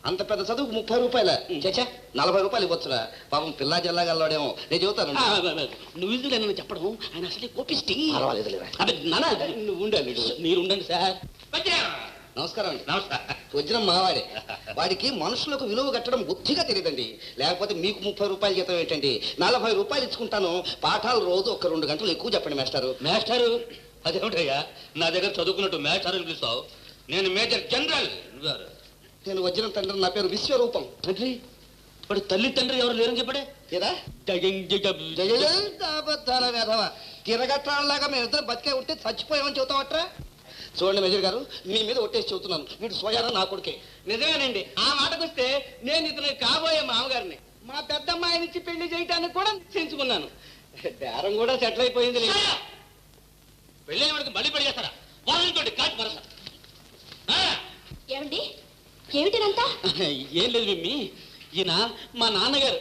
అంత పెద్ద చదువు 30 రూపాయల? చచ్చా, 40 రూపాయలు ఇవ్వచ్చురా. పాపం పిల్లా జల్లాగల్లాడేమో. నేను చెబుతాను. నువ్వు ఇదిలేనని చెప్పడం ఆయన అసలే కోపిస్టి. పర్వాలేదు లేరా. అదే నాన్న, నువ్వు ఉండాలి. మీరు ఉండండి సార్. నమస్కారం అండి. నమస్కారం. వజ్రం మావాడే. వాడికి మనుషులకు విలువ కట్టడం బుద్ధిగా తెలియదండి. లేకపోతే మీకు 30 రూపాయలు జీతం ఏంటండి? 40 రూపాయలు ఇచ్చుకుంటాను. పాఠాలు రోజు ఒక 2 గంటలు ఎక్కువ చెప్పండి మేస్టారు. మేస్టారు? అదేమిటయ్యా నా దగ్గర చదువుకున్నట్టు మేస్టారు పిలుస్తావు? నేను మేజర్ జనరల్. నేను వజ్రం తండ్రి, నా పేరు విశ్వరూపం. తండ్రి? వాడు తల్లి తండ్రి ఎవరు లేరని చెప్పడే ఏదా తిరగట్రాలాగా మేము ఇద్దరు బతికే ఉంటే చచ్చిపోయామని చెబుతావట్రా? చూడండి మేజర్ గారు, మీ మీద ఒట్టేసి చెబుతున్నాను, వీడు సోయారా నా కొడుకే. నిజమేనండి. ఆ మాటకు వస్తే నేను ఇతను కాబోయే మామగారిని మా పెద్దమ్మాయినిచ్చి పెళ్లి చేయడానికి కూడా నిశ్చయించుకున్నాను. బేరం కూడా సెటిల్ అయిపోయింది. పెళ్ళైన వాడికి మళ్ళీ పెళ్లి చేస్తారా? వాళ్ళతోటి కాచి వరస. ఏమండి, ఏమిటినంతా? ఏం లేదు మిమ్మి, ఈయన మా నాన్నగారు.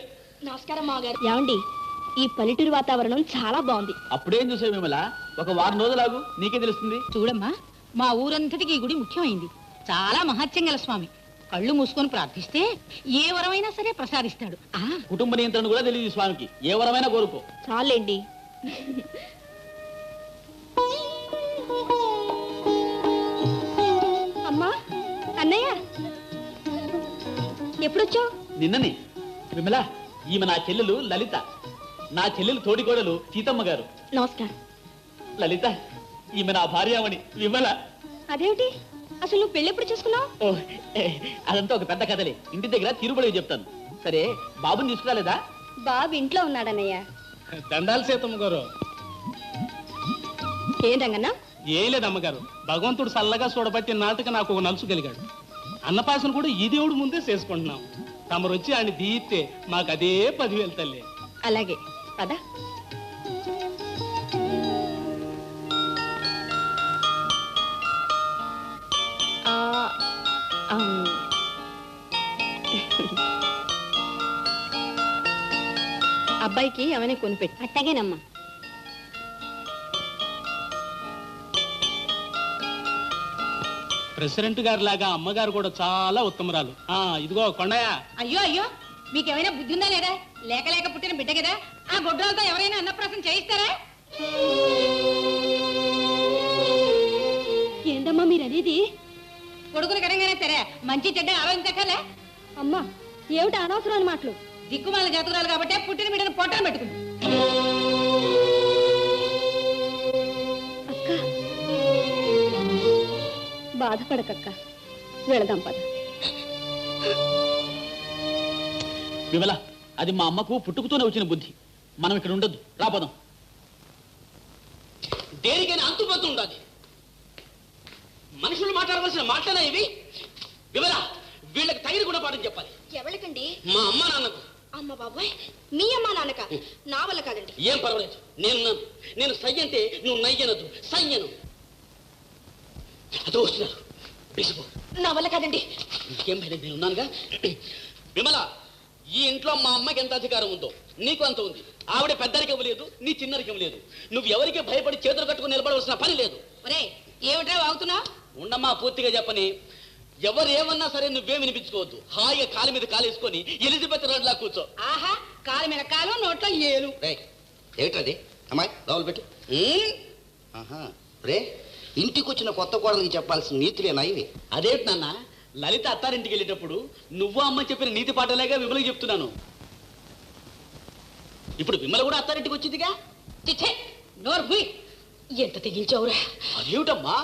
నమస్కారం మామగారు. ఏమండి, ఈ పల్లెటూరు వాతావరణం చాలా బాగుంది. అప్పుడేం చూసావు మిమ్మల్ని? ఒక వారం రోజులాగు, నీకే తెలుస్తుంది. చూడమ్మా, మా ఊరంతటికి ఈ గుడి ముఖ్యమైంది. చాలా మహత్యం గల స్వామి. కళ్ళు మూసుకొని ప్రార్థిస్తే ఏ వరమైనా సరే ప్రసాదిస్తాడు. కుటుంబ నియంత్రణ కూడా తెలియదు స్వామికి. ఏ వరమైనా కోరుకో. చాలండి. అమ్మా, అన్నయ్య ఎప్పుడొచ్చావు? నిన్ననే. విమల, ఈమె నా చెల్లెలు లలిత. నా చెల్లెలు తోడికోడలు సీతమ్మ గారు. నమస్కారం. లలిత, ఈమె నా భార్యామణి విమల. అదేమిటి, అసలు నువ్వు పెళ్ళి ఎప్పుడు చేసుకున్నావు? అదంతా ఒక పెద్ద కథలే. ఇంటి దగ్గర తిరుబడి చెప్తాను. సరే, బాబుని తీసుకురాలేదా? బాబు ఇంట్లో ఉన్నాడన్నయ్య. దండాలు సీతమ్మ గారు. ఏం రంగన్నా? ఏం లేదమ్మగారు, భగవంతుడు చల్లగా చూడబట్టి నాటికి నాకు ఒక నలుసు కలిగాడు. అన్నపాసన కూడా ఈ దేవుడు ముందే చేసుకుంటున్నాం. తమరు వచ్చి ఆయన దీయితే మాకు అదే 10,000 తల్లి. అలాగే పదా. అబ్బాయికి ఏమైనా కొనిపెట్టు. అట్టగేనమ్మా. ప్రెసిడెంట్ గారి లాగా అమ్మగారు కూడా చాలా ఉత్తమరాలు. ఇదిగో కొండయ్య. అయ్యో అయ్యో, మీకేమైనా బుద్ధి ఉందా లేదా? లేక లేక పుట్టిన బిడ్డ కదా, ఆ గొడ్రాలతో ఎవరైనా అన్నప్రాసం చేయిస్తారా? ఏందమ్మా మీరనేది? కొడుకులు కడంగానే సరే, మంచి చెడ్డ ఆలోచించక్కర్లే. అమ్మా ఏమిటి అనవసరమైన మాటలు? దిక్కుమాల జాతకురాలు కాబట్టి పుట్టిన బిడ్డను పొట్టను పెట్టుకుంది. అక్క బాధపడకక్క, వెళదాం పద. విమల, అది మా అమ్మకు పుట్టుకుతూనే వచ్చిన బుద్ధి. మనం ఇక్కడ ఉండొద్దు, రాపోదాం. దేనికైనా అంతుపత్తు ఉండాలి. మనుషులు మాట్లాడవలసిన మాటనా ఇవి? వివరా, వీళ్ళకి తగిన గుణపాఠం చెప్పాలి. ఎవరికండి? మా అమ్మ నాన్నకు. అమ్మ బాబాయ్, మీ అమ్మ నాన్నక? నా వల్ల కాదండి. ఏం పర్వాలేదు, నేను సై అంటే నువ్వు నయ్యనద్దు, సయ్యను. అదో వస్తున్నారు, బిసిపో. నా వల్ల కాదండి. ఇంకేం భయం, నేను ఉన్నానుగా. విమల, ఈ ఇంట్లో మా అమ్మకి ఎంత అధికారం ఉందో నీకు అంత ఉంది. ఆవిడ పెద్దరికం లేదు, నీ చిన్నరికం లేదు. నువ్వు ఎవరికి భయపడి చేతులు కట్టుకుని నిలబడవలసిన పని లేదు. ఒరే, ఏమిట్రా వాగుతున్నా? ఉండమ్మా, పూర్తిగా చెప్పని. ఎవరు ఏమన్నా సరే నువ్వేం వినిపించుకోవద్దు. హాయిగా కాలు మీద కాలేసుకొని ఎలిజబెత్ రోడ్లా కూర్చో. ఆహా, కాలు మీద కాలు, నోట్లో ఏలు. ఏమిటది అమ్మాయి? లోపల పెట్టు. రే, ఇంటికి వచ్చిన కొత్త కోడలికి చెప్పాల్సిన నీతులేనా ఇవి? అదేంటి నాన్న, లలిత అత్తారింటికి వెళ్ళేటప్పుడు నువ్వు అమ్మ చెప్పిన నీతి పాటలేగా విమలకి చెప్తున్నాను. ఇప్పుడు విమల కూడా అత్తారింటికి వచ్చిందిగా. చిచ్చే, నోరు భూయ్. ఎంత తెగించావురా? అదేమిటమ్మా,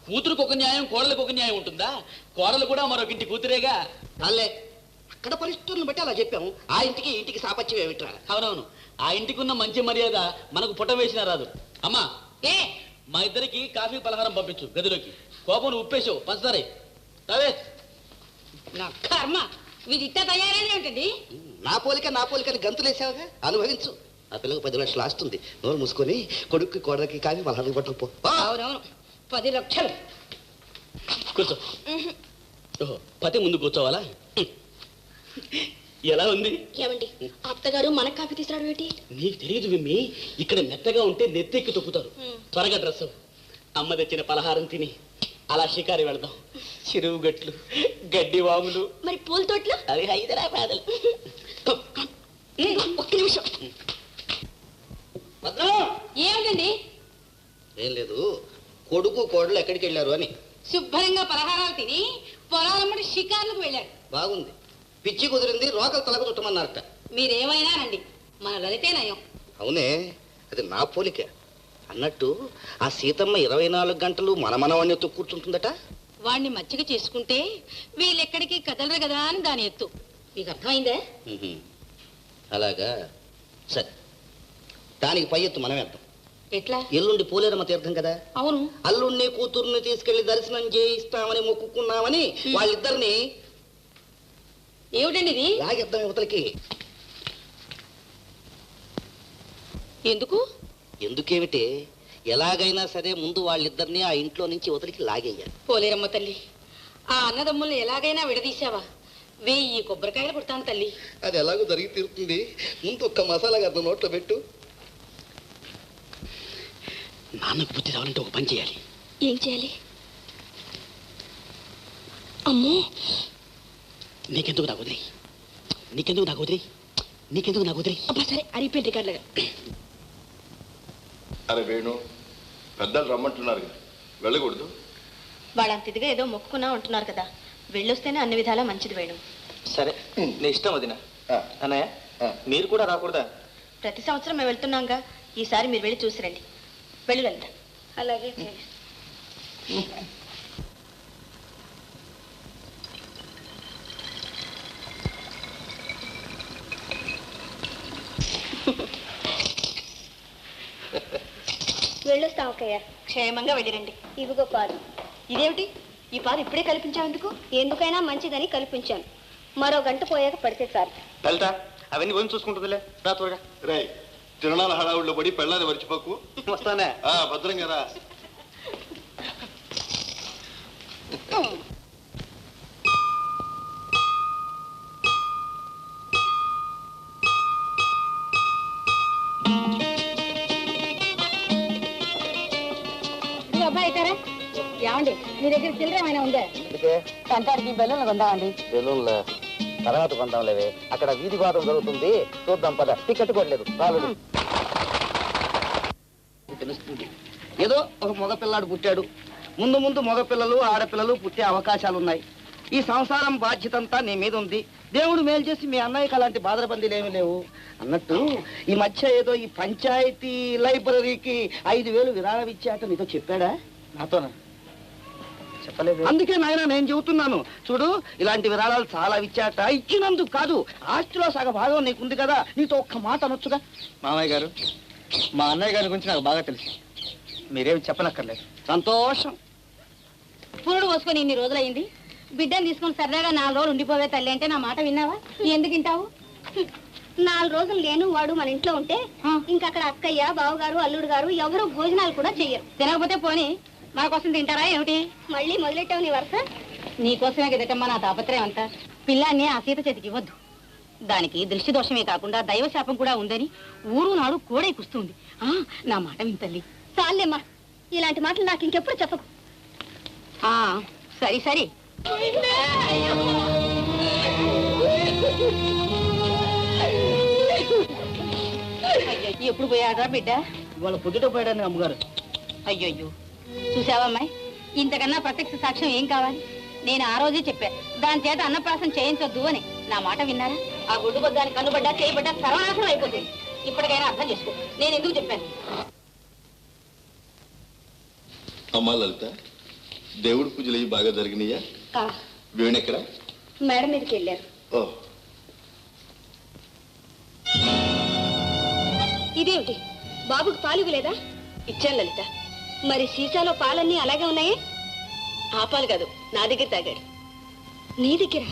కూతురుకు ఒక న్యాయం, కోడలకు ఒక న్యాయం ఉంటుందా? కోడలు కూడా మరొక ఇంటి కూతురేగా. అల్లే, అక్కడ పరిస్థితులను బట్టి అలా చెప్పాము. ఆ ఇంటికి ఇంటికి సాపత్యం ఏమిట్రా? అవునవును, ఆ ఇంటికి ఉన్న మంచి మర్యాద మనకు పుట్ట వేసినా రాదు. అమ్మా, ఏ మా ఇద్దరికి కాఫీ పలహారం పంపించు గదిలోకి. కోపం ఉప్పేసావు, పంచదారే. రావే. నా కర్మ, వీడి ఇట్ట తయారైన ఏమిటండి? నా పోలికని గంతులేసావుగా, అనుభవించు. ఆ పిల్లకు 10 లక్షలు ఆస్తుంది. నోరు మూసుకొని కొడుక్కి కోడలికి కాఫీ పలహారం పట్టుకుపో. అవునవును, 10 లక్షలు. కూర్చో. ఓహో, పతి ముందు కూర్చోవాలా? ఎలా ఉంది? ఏమండి, అత్తగారు మన కాఫీ తీసుకురావడం ఏంటి? నీకు తెలియదు విమ్మి, ఇక్కడ మెత్తగా ఉంటే నెత్తెక్కి తొక్కుతారు. త్వరగా డ్రెస్ అమ్మ తెచ్చిన పలహారం తిని అలా షికారి వెళదాం. చెరువు గట్లు, గడ్డి వాములు, మరి పూల తోటలు, అవి హైదరాబాద్. ఒక్క నిమిషం. ఏమిటండి? ఏం లేదు, కొడుకు కోడలు ఎక్కడికి వెళ్ళారు అని. శుభ్రంగా పలహారాలు తిని పొలాలమ్మడి షికార్లకు వెళ్ళాడు. బాగుంది, పిచ్చి కుదిరింది, రోకలు తలకు చుట్టమన్నారట. మీరేమైనానండి, మన లలితే నయం. అవునే, అది నా పోలిక. అన్నట్టు ఆ సీతమ్మ 24 గంటలు మనమనవాణ్ణితో కూర్చుంటుందట. వాణ్ణి మచ్చిక చేసుకుంటే వీళ్ళెక్కడికి కదలరు కదా అని దాని ఎత్తు. మీకు అర్థమైందే? అలాగా, సరే, దానికి పై ఎత్తు మనం వేద్దాం. ఎట్లా? ఎల్లుండి పోలేరమ్మ తీర్థం కదా. అవును. అల్లుణ్ణి కూతుర్ని తీసుకెళ్లి దర్శనం చేయిస్తామని మొక్కుకున్నామని వాళ్ళిద్దరిని ఏమిటండి ఇది? లాగేద్దాం యువతలకి. ఎందుకు? ఎందుకేమిటి, ఎలాగైనా సరే ముందు వాళ్ళిద్దరిని ఆ ఇంట్లో నుంచి యువతలకి లాగేయాలి. పోలేరమ్మ తల్లి, ఆ అన్నదమ్ముల్ని ఎలాగైనా విడదీశావా? 1000 కొబ్బరికాయలు కొడతాను తల్లి. అది ఎలాగో జరిగి తీరుతుంది. ముందు ఒక్క మసాలా గద్ద నోట్లో పెట్టు. నాన్నకు బుద్ధి రావాలంటే ఒక పని చేయాలి. ఏం చేయాలి? అమ్మో, నీకెందుకు నాకు వదిలి, నీకెందుకు నాకు వదిలి, నీకెందుకు నాకు వదిలి. అబ్బా సరే, అరిపోయింది రికార్డులుగా. అరే వేణు, పెద్దలు రమ్మంటున్నారు కదా, వెళ్ళకూడదు? వాళ్ళంత ఇదిగా ఏదో మొక్కుకున్నా ఉంటున్నారు కదా, వెళ్ళొస్తేనే అన్ని విధాలా మంచిది వేణు. సరే, నీ ఇష్టం వదిన. అన్నయ్య, మీరు కూడా రాకూడదా? ప్రతి సంవత్సరం మేము వెళ్తున్నాంగా, ఈసారి మీరు వెళ్ళి చూసిరండి. వెళ్ళి వెళ్తాం. అలాగే. వెళ్ళొస్తాం అక్కయ్య. క్షేమంగా వెళ్ళిరండి. ఇదిగో పాలు. ఇదేమిటి, ఈ పాలు ఇప్పుడే కల్పించావు ఎందుకు? ఎందుకైనా మంచిదని కల్పించాను. మరో గంట పోయాక పడితే చాలు. లలిత, అవన్నీ పోయి చూసుకుంటుందిలే, రా త్వరగా. రే, తిరణాల హడావుల్లో పడి పెళ్ళాన్ని మర్చిపోకు. వస్తానే. భద్రంగా రా. అబ్బాయి ఏమండి మీ దగ్గర చిల్లర ఏమైనా ఉందే? కంటాడికి బెల్లం కొందామండి. బెలూన్లే తర్వాత కొందాంలేవే, అక్కడ వీధి వాదం జరుగుతుంది, చూద్దాం పద. టికెట్ కొట్టలేదు రాలేదు. తెలుస్తుంది ఏదో ఒక మగపిల్లాడు పుట్టాడు, ముందు ముందు మగపిల్లలు ఆడపిల్లలు పుట్టే అవకాశాలు ఉన్నాయి. ఈ సంసారం బాధ్యత అంతా నీ మీద ఉంది. దేవుడు మేలు చేసి మీ అన్నయ్యకి అలాంటి బాధరబందీలు ఏమీ లేవు. అన్నట్టు ఈ మధ్య ఏదో ఈ పంచాయతీ లైబ్రరీకి 5,000 విరాళం ఇచ్చాట, నీతో చెప్పాడా? నాతోనా? చెప్పలేదు. అందుకే నాయన నేను చెబుతున్నాను, చూడు ఇలాంటి విరాళాలు చాలా ఇచ్చాట. ఇచ్చినందుకు కాదు, ఆస్తిలో సగ భాగం నీకుంది కదా, నీతో ఒక్క మాట అనొచ్చుగా. మామయ్య గారు, మా అన్నయ్య గారి గురించి నాకు బాగా తెలుసు, మీరేమి చెప్పనక్కర్లేదు. సంతోషం. పురుడు పోసుకొని ఇన్ని రోజులైంది, బిడ్డను తీసుకొని సరదాగా 4 రోజులు ఉండిపోవే తల్లి అంటే నా మాట విన్నావా? ఎందుకు వింటావు? 4 రోజులు నేను వాడు మన ఇంట్లో ఉంటే ఇంకక్కడ అక్కయ్య బావగారు అల్లుడు గారు ఎవరు భోజనాలు కూడా చెయ్యరు. తినకపోతే పోనీ మా కోసం తింటారా ఏమిటి? మళ్ళీ మొదలెట్టావు నీ వరుస. నీకోసమే కదటమ్మా నా తాపత్రయం అంతా. పిల్లాన్ని ఆ సీత చేతికి ఇవ్వద్దు. దానికి దృష్టి దోషమే కాకుండా దైవశాపం కూడా ఉందని ఊరు నాడు కోడై కుస్తుంది. నా మాట వింతల్లి. చాలేమ్మా, ఇలాంటి మాటలు నాకు ఇంకెప్పుడు చెప్పకు. సరి సరి. ఎప్పుడు పోయాడా బిడ్డ? ఇవాళ పొద్దుట పోయాడని అమ్మగారు. అయ్యో చూసావమ్మాయి, ఇంతకన్నా ప్రత్యక్ష సాక్ష్యం ఏం కావాలి? నేను ఆ రోజే చెప్పా, దాని చేత అన్నప్రాసం చేయించొద్దు అని. నా మాట విన్నారా? ఆ గుడ్డు బొద్దాన్ని కన్నుబడ్డా చేయబడ్డా సర్వనాశనం అయిపోతుంది. ఇప్పటికైనా అర్థం చేసుకో నేను ఎందుకు చెప్పాను. అమ్మా లలిత, దేవుడి పూజలు అవి బాగా జరిగినాయా? వేణెక్కడ? మేడ మీదకి వెళ్ళారు. ఓ, ఇదేమిటి, బాబుకు పాలు ఇవ్వలేదా? ఇచ్చాను లలిత. మరి సీసాలో పాలన్నీ అలాగే ఉన్నాయే? ఆ పాలు కాదు, నా దగ్గర తాగాడు. నీ దగ్గర?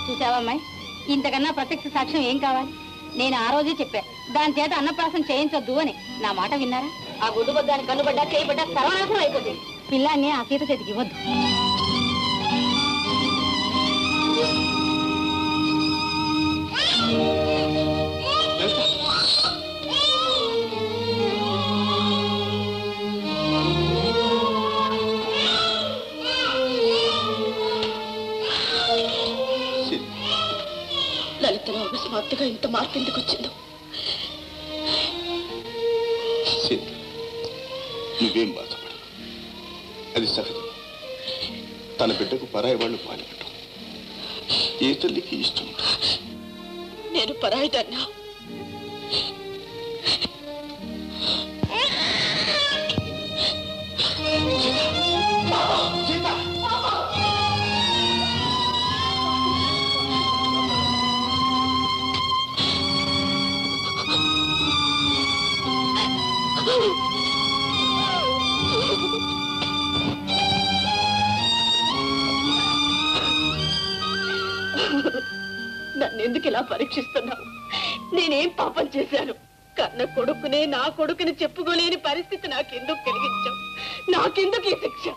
చూసావమ్మాయి, ఇంతకన్నా ప్రత్యక్ష సాక్ష్యం ఏం కావాలి? నేను ఆ రోజే చెప్పా, దాని చేత అన్నప్రాసం చేయించొద్దు అని. నా మాట విన్నారా? ఆ గుడ్డు బొద్దాన్ని కన్నుబడ్డా చేయబడ్డా సర్వనాశనం అయిపోతుంది. పిల్లాన్ని ఆ సీత చేతికి ఇవ్వద్దు. లలితలో అకస్మాత్తుగా ఇంత మార్పు ఎందుకు వచ్చిందో. నువ్వేం బాధపడ, అది సహజం. తన బిడ్డకు పరాయి వాళ్ళు పాల్పడటం ఏ తల్లికి ఇష్టం? నేను పరాయిదాన్నా? నన్నెందుకు ఇలా పరీక్షిస్తున్నావు? నేనేం పాపం చేశాను? కన్న కొడుకునే నా కొడుకుని చెప్పుకోలేని పరిస్థితి నాకెందుకు కలిగించావు? నాకెందుకు ఈ శిక్ష?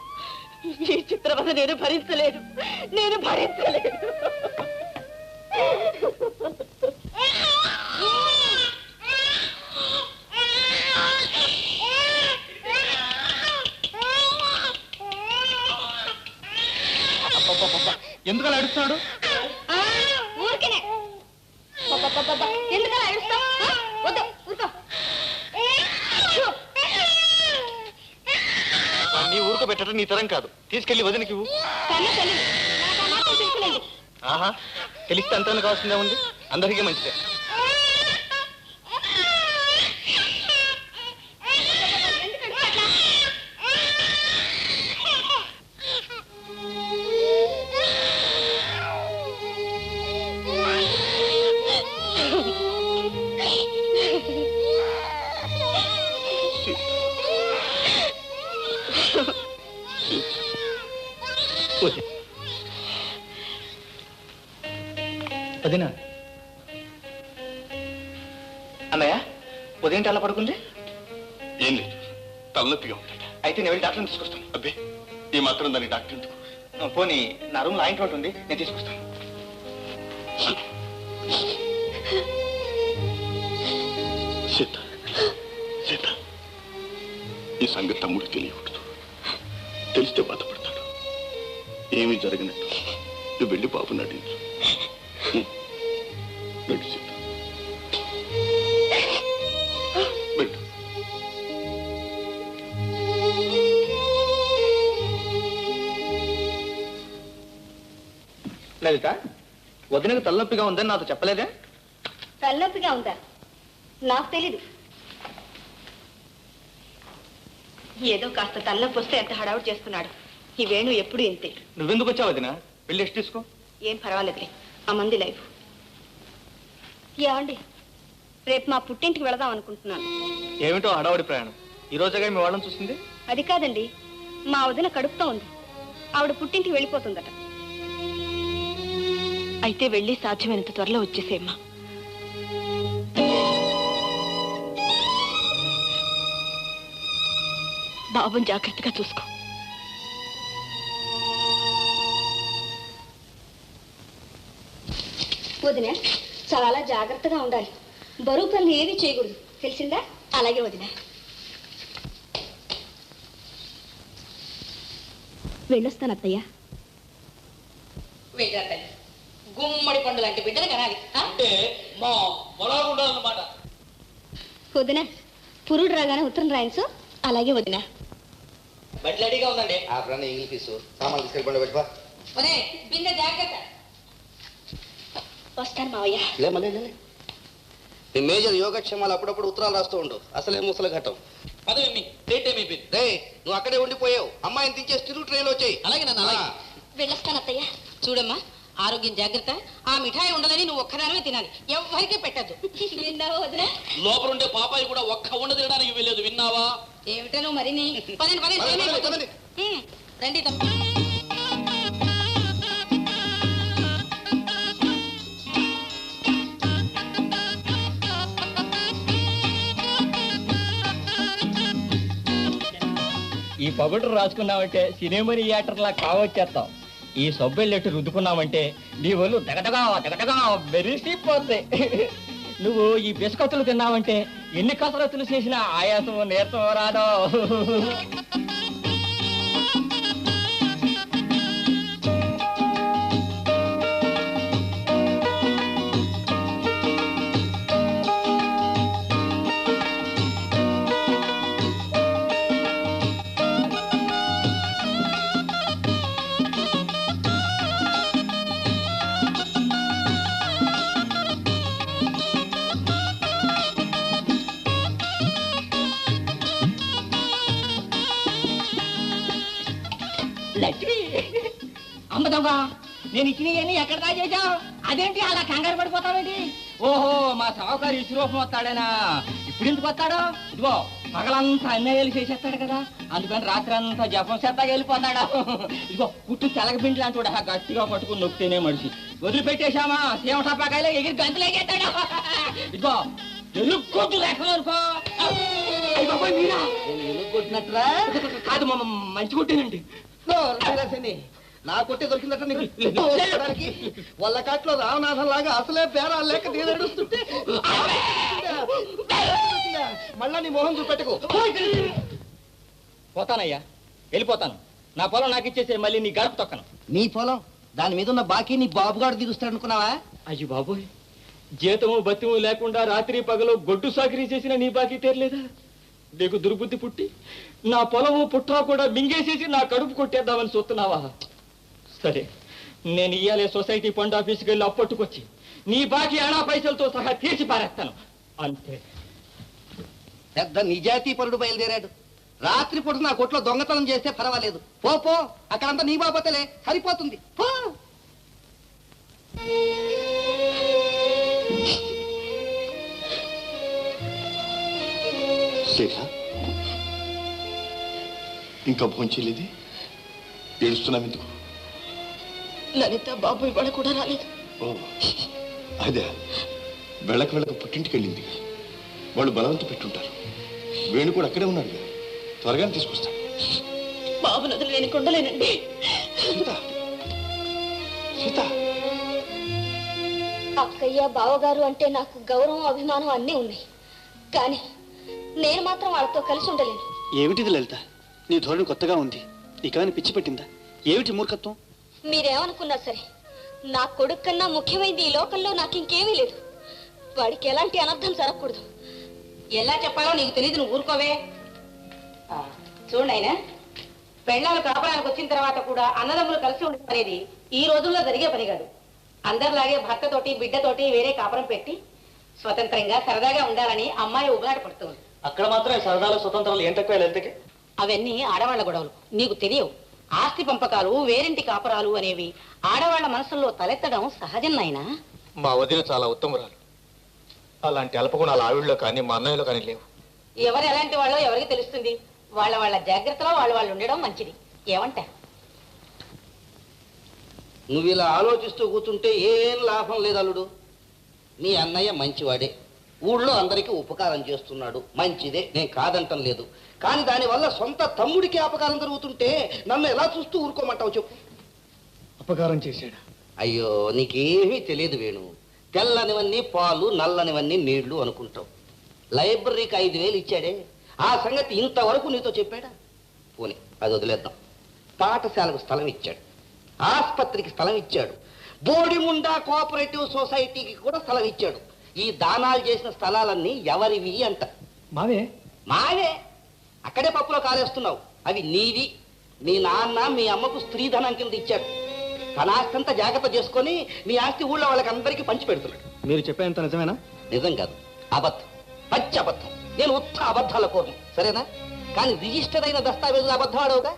ఈ చిత్రవద నేను భరించలేదు. ఎందుకలా అడుగుతున్నాడు? ఊరికేనే. ఎందుకలా ఏడుస్తావ్? వద్దు, ఊరుకో. నీ ఊరుకోబెట్టడం నీ తరం కాదు, తీసుకెళ్లి వదినకి ఇవ్వు. కన్నా తల్లి, నాకు ఆ మాత్రం తెలుసులేదు. ఆహా, తెలిస్తే అంతా కావాల్సిందే ఉంది, అందరికీ మంచిదే. వదినా, అన్నయ్య ఉదయం అలా పడుకుంది? ఏం లేదు, తలనొప్పిగా ఉంటాడు. అయితే నేను వెళ్ళి డాక్టర్ని తీసుకొస్తాను. అబ్బే, ఈ మాత్రం దానికి డాక్టర్ ఎందుకు? పోనీ నా రూమ్ లో ఆయింట్మెంట్ ఉంది, నేను తీసుకొస్తాను. సీత, సీత సంగతి తమ్ముడికి తెలియకూడదు. తెలిస్తే బాధపడతాడు. ఏమీ జరగనట్టు నువ్వు వెళ్ళి బాబు నటించు. నడిచి వెళ్ళు. లలిత, వదినకు తలనొప్పిగా ఉందని నాతో చెప్పలేదే? తలనొప్పిగా ఉందా? నాకు తెలీదు. ఏదో కాస్త తలనొప్పి వస్తే ఎంత హడావుడి చేస్తున్నాడు. ఈ వేణు ఎప్పుడు ఇంతే. నువ్వెందుకు వచ్చావు వదిన? వెళ్ళి రెస్ట్ తీసుకో. ఏం పర్వాలేదులే, ఆ మంది లైఫ్. ఏమండి, రేపు మా పుట్టింటికి వెళదాం అనుకుంటున్నాను. ఏమిటో హడావుడి ప్రయాణం? ఈ రోజుగా మీ వాళ్ళని చూస్తుంది. అది కాదండి, మా వదిన కడుపుతో ఉంది. ఆవిడ పుట్టింటికి వెళ్ళిపోతుందట. అయితే వెళ్ళి సాధ్యమైనంత త్వరలో వచ్చేసేమ్మా. బాబుని జాగ్రత్తగా చూసుకో. వదిన, చాలా జాగ్రత్తగా ఉండాలి. బరువు పనులు ఏవి చేయకూడదు, తెలిసిందా? అలాగే వదిన. వెళ్ళొస్తాను అత్తయ్య. గుమ్మడి పండు లాంటి బిడ్డలు కనాలి. అంటే మా పొలాలు ఉండాలన్నమాట. వదిన, పురుడు రాగానే ఉత్తరం రాయించు. అలాగే వదిన. బట్టి రెడీగా ఉందండి. ఇంగ్లీష్ తీసు సామాన్లు తీసుకెళ్ళి పెట్టుకో. బిందె జాగ్రత్త. వస్తాను మావయ్య. లేమలే నీ మేజర్ యోగక్షేమాలు అప్పుడప్పుడు ఉత్తరాలు రాస్తూ ఉండు. అసలే ముసలి ఘట్టం. పదవి ట్రైన్ టైం అయిపోయింది. రే, నువ్వు అక్కడే ఉండిపోయావు. అమ్మాయిని దించే స్టిల్ ట్రైన్ వచ్చాయి. అలాగే నన్ను అలాగే. వెళ్ళొస్తాను అత్తయ్య. చూడమ్మా, ఆరోగ్యం జాగ్రత్త. ఆ మిఠాయి ఉండదని నువ్వు ఒక్కదానివే తినాలి, ఎవ్వరికీ పెట్టద్దు. విన్నావా వదిన? లోపల ఉండే పాపాయి కూడా ఒక్క ఉండ తినడానికి వెళ్ళలేదు, విన్నావా? ఏమిటో నువ్వు మరిని. రండి తమ్ముడు. ఈ పౌడర్ రాసుకున్నామంటే సినిమా థియేటర్లా కావచ్చేస్తాం. ఈ సబ్బెళ్ళెట్టు రుద్దుకున్నామంటే నీ ఒళ్ళు దగదగా మెరిసిపోతాయి. నువ్వు ఈ బిస్కత్తులు తిన్నావంటే ఎన్ని కసరత్తులు చేసినా ఆయాసం నీరసం రాదో. లక్ష్మి, అమ్మదమ్మా, నేను ఇచ్చినవన్నీ ఎక్కడ దాచేసావు? అదేంటి అలా కంగారు పడిపోతావేంటి? ఓహో, మా సహకారి ఇసురూపం వస్తాడేనా? ఇప్పుడు ఎందుకు వస్తాడు? ఇదిగో పగలంతా అన్నయ్యలు చేసేస్తాడు కదా, అందుకని రాత్రి అంతా జపం చేస్తాగా వెళ్ళిపోతాడు. ఇదిగో పుట్టు తెలగపిండి లాంటి కూడా గట్టిగా పట్టుకుని నొక్కితేనే మనిషి. వదిలిపెట్టేశామా సీమ టపాకాయలు ఎగిరి గంతులేకేస్తాడు. ఇదిగో ఎలుక్కొట్టు లేకమనుకో. కొట్టినట్రా కాదు మా మంచి కొట్టేనండి. నా కొట్టే దొరికిందట నీకు. వాళ్ళ కాట్లో రామనాథం లాగా అసలే పేరాలు లేక నేను నడుస్తుంటే మళ్ళా నీ మొహం చూపెట్టుకో. పోతానయ్యా, వెళ్ళిపోతాను. నా పొలం నాకు ఇచ్చేసే, మళ్ళీ నీ గడప తొక్కను. నీ పొలం దాని మీద ఉన్న బాకీ నీ బాబుగాడు తీరుస్తాడు అనుకున్నావా? అయ్యో బాబోయ్, జీతము బతిము లేకుండా రాత్రి పగలు గొడ్డు సాకిరీ చేసిన నీ బాకీ తీరలేదా? నీకు దుర్బుద్ధి పుట్టి నా పొలము పుట్రా కూడా మింగేసేసి నా కడుపు కొట్టేద్దామని చూస్తున్నావా? సరే, నేను ఇయ్యాలే సొసైటీ ఫండ్ ఆఫీస్కి వెళ్ళి అప్పట్టుకొచ్చి నీ బాకీ అనా పైసలతో సహా తీర్చి పారేస్తాను, అంతే. పెద్ద నిజాతీ పరుడు బయలుదేరాడు. రాత్రి పూట నా కొట్లో దొంగతనం చేస్తే పర్వాలేదు. పో పో, అక్కడంతా నీ బాబతలే సరిపోతుంది. పో. ఇంకా భోంచేలేది? ఏడుస్తున్నావు ఎందుకు? లలిత బాబు ఇవాళ కూడా రాలేదు. ఓ అదే, వెళ్ళక పుట్టింటికి వెళ్ళింది. వాళ్ళు బలవంత పెట్టుంటారు. వేణు కూడా అక్కడే ఉన్నాడు, త్వరగానే తీసుకొస్తాడు. బాబు నదులు నేను కొండలేనండి. సీత, సీత, అక్కయ్య బావగారు అంటే నాకు గౌరవం అభిమానం అన్నీ ఉన్నాయి, కానీ నేను మాత్రం వాళ్ళతో కలిసి ఉండలేను. ఏమిటిది లలిత? నీ ధోరణి కొత్తగా ఉంది. నీకేమైనా పిచ్చి పెట్టిందా? ఏమిటి మూర్ఖత్వం? మీరేమనుకున్నా సరే నా కొడుకు కన్నా ముఖ్యమైనది ఈ లోకంలో నాకు ఇంకేమీ లేదు. వాడికి ఎలాంటి అనర్థం జరగకూడదు. ఎలా చెప్పాలో నీకు తెలియదు, నువ్వు ఊరుకోవే. చూడండి ఆయన, పెళ్ళాలు కాపురానికి వచ్చిన తర్వాత కూడా అన్నదమ్ములు కలిసి ఉండడం అనేది ఈ రోజుల్లో జరిగే పని కాదు. అందరిలాగే భర్తతోటి బిడ్డతోటి వేరే కాపురం పెట్టి స్వతంత్రంగా సరదాగా ఉండాలని అమ్మాయి ఉబలాట పడుతుంది. అక్కడ మాత్రం సరదాలు స్వతంత్రాలు ఏం తక్కువ లలితకి? అవన్నీ ఆడవాళ్ల గొడవలు, నీకు తెలియవు. ఆస్తి పంపకాలు, వేరింటి కాపురాలు అనేవి ఆడవాళ్ల మనసుల్లో తలెత్తడం సహజం నాయనా. మా వదిన చాలా ఉత్తమురాలు. అలాంటి అల్పగుణాలు ఆవిడలో కానీ మా అన్నయ్యలో కానీ లేవు. ఎవరు ఎలాంటి వాళ్ళో ఎవరికి తెలుస్తుంది? వాళ్ళ వాళ్ళ జాగ్రత్తలో వాళ్ళు ఉండడం మంచిది. ఏమంటారు? నువ్వు ఇలా ఆలోచిస్తూ కూర్చుంటే ఏం లాభం లేదు అల్లుడు. మీ అన్నయ్య మంచివాడే, ఊళ్ళో అందరికీ ఉపకారం చేస్తున్నాడు, మంచిదే, నేను కాదంటం లేదు. కానీ దానివల్ల సొంత తమ్ముడికి అపకారం జరుగుతుంటే నన్ను ఎలా చూస్తూ ఊరుకోమంటావు చెప్పు? అపకారం చేశాడా? అయ్యో, నీకేమీ తెలియదు వేణు. తెల్లనివన్నీ పాలు, నల్లనివన్నీ నీళ్లు అనుకుంటావు. లైబ్రరీకి 5,000 ఇచ్చాడే, ఆ సంగతి ఇంతవరకు నీతో చెప్పాడా? పోనీ అది వదిలేద్దాం. పాఠశాలకు స్థలం ఇచ్చాడు, ఆస్పత్రికి స్థలం ఇచ్చాడు, బోడిముండా కోఆపరేటివ్ సొసైటీకి కూడా స్థలం ఇచ్చాడు. ఈ దానాలు చేసిన స్థలాలన్నీ ఎవరివి అంట? మావే. మావే. అక్కడే పప్పులో కాలేస్తున్నావు. అవి నీవి. మీ నాన్న మీ అమ్మకు స్త్రీధనం కింద ఇచ్చాడు. తన ఆస్తి అంతా జాగ్రత్త చేసుకొని మీ ఆస్తి ఊళ్ళో వాళ్ళకి అందరికీ పంచి పెడుతున్నాడు. మీరు చెప్పేంత నిజమేనా? నిజం కాదు, అబద్ధం, పచ్చి అబద్ధం. నేను ఉత్త అబద్ధాల కోరు, సరేనా? కానీ రిజిస్టర్ అయిన దస్తావేజులు అబద్ధం ఆడవుగా.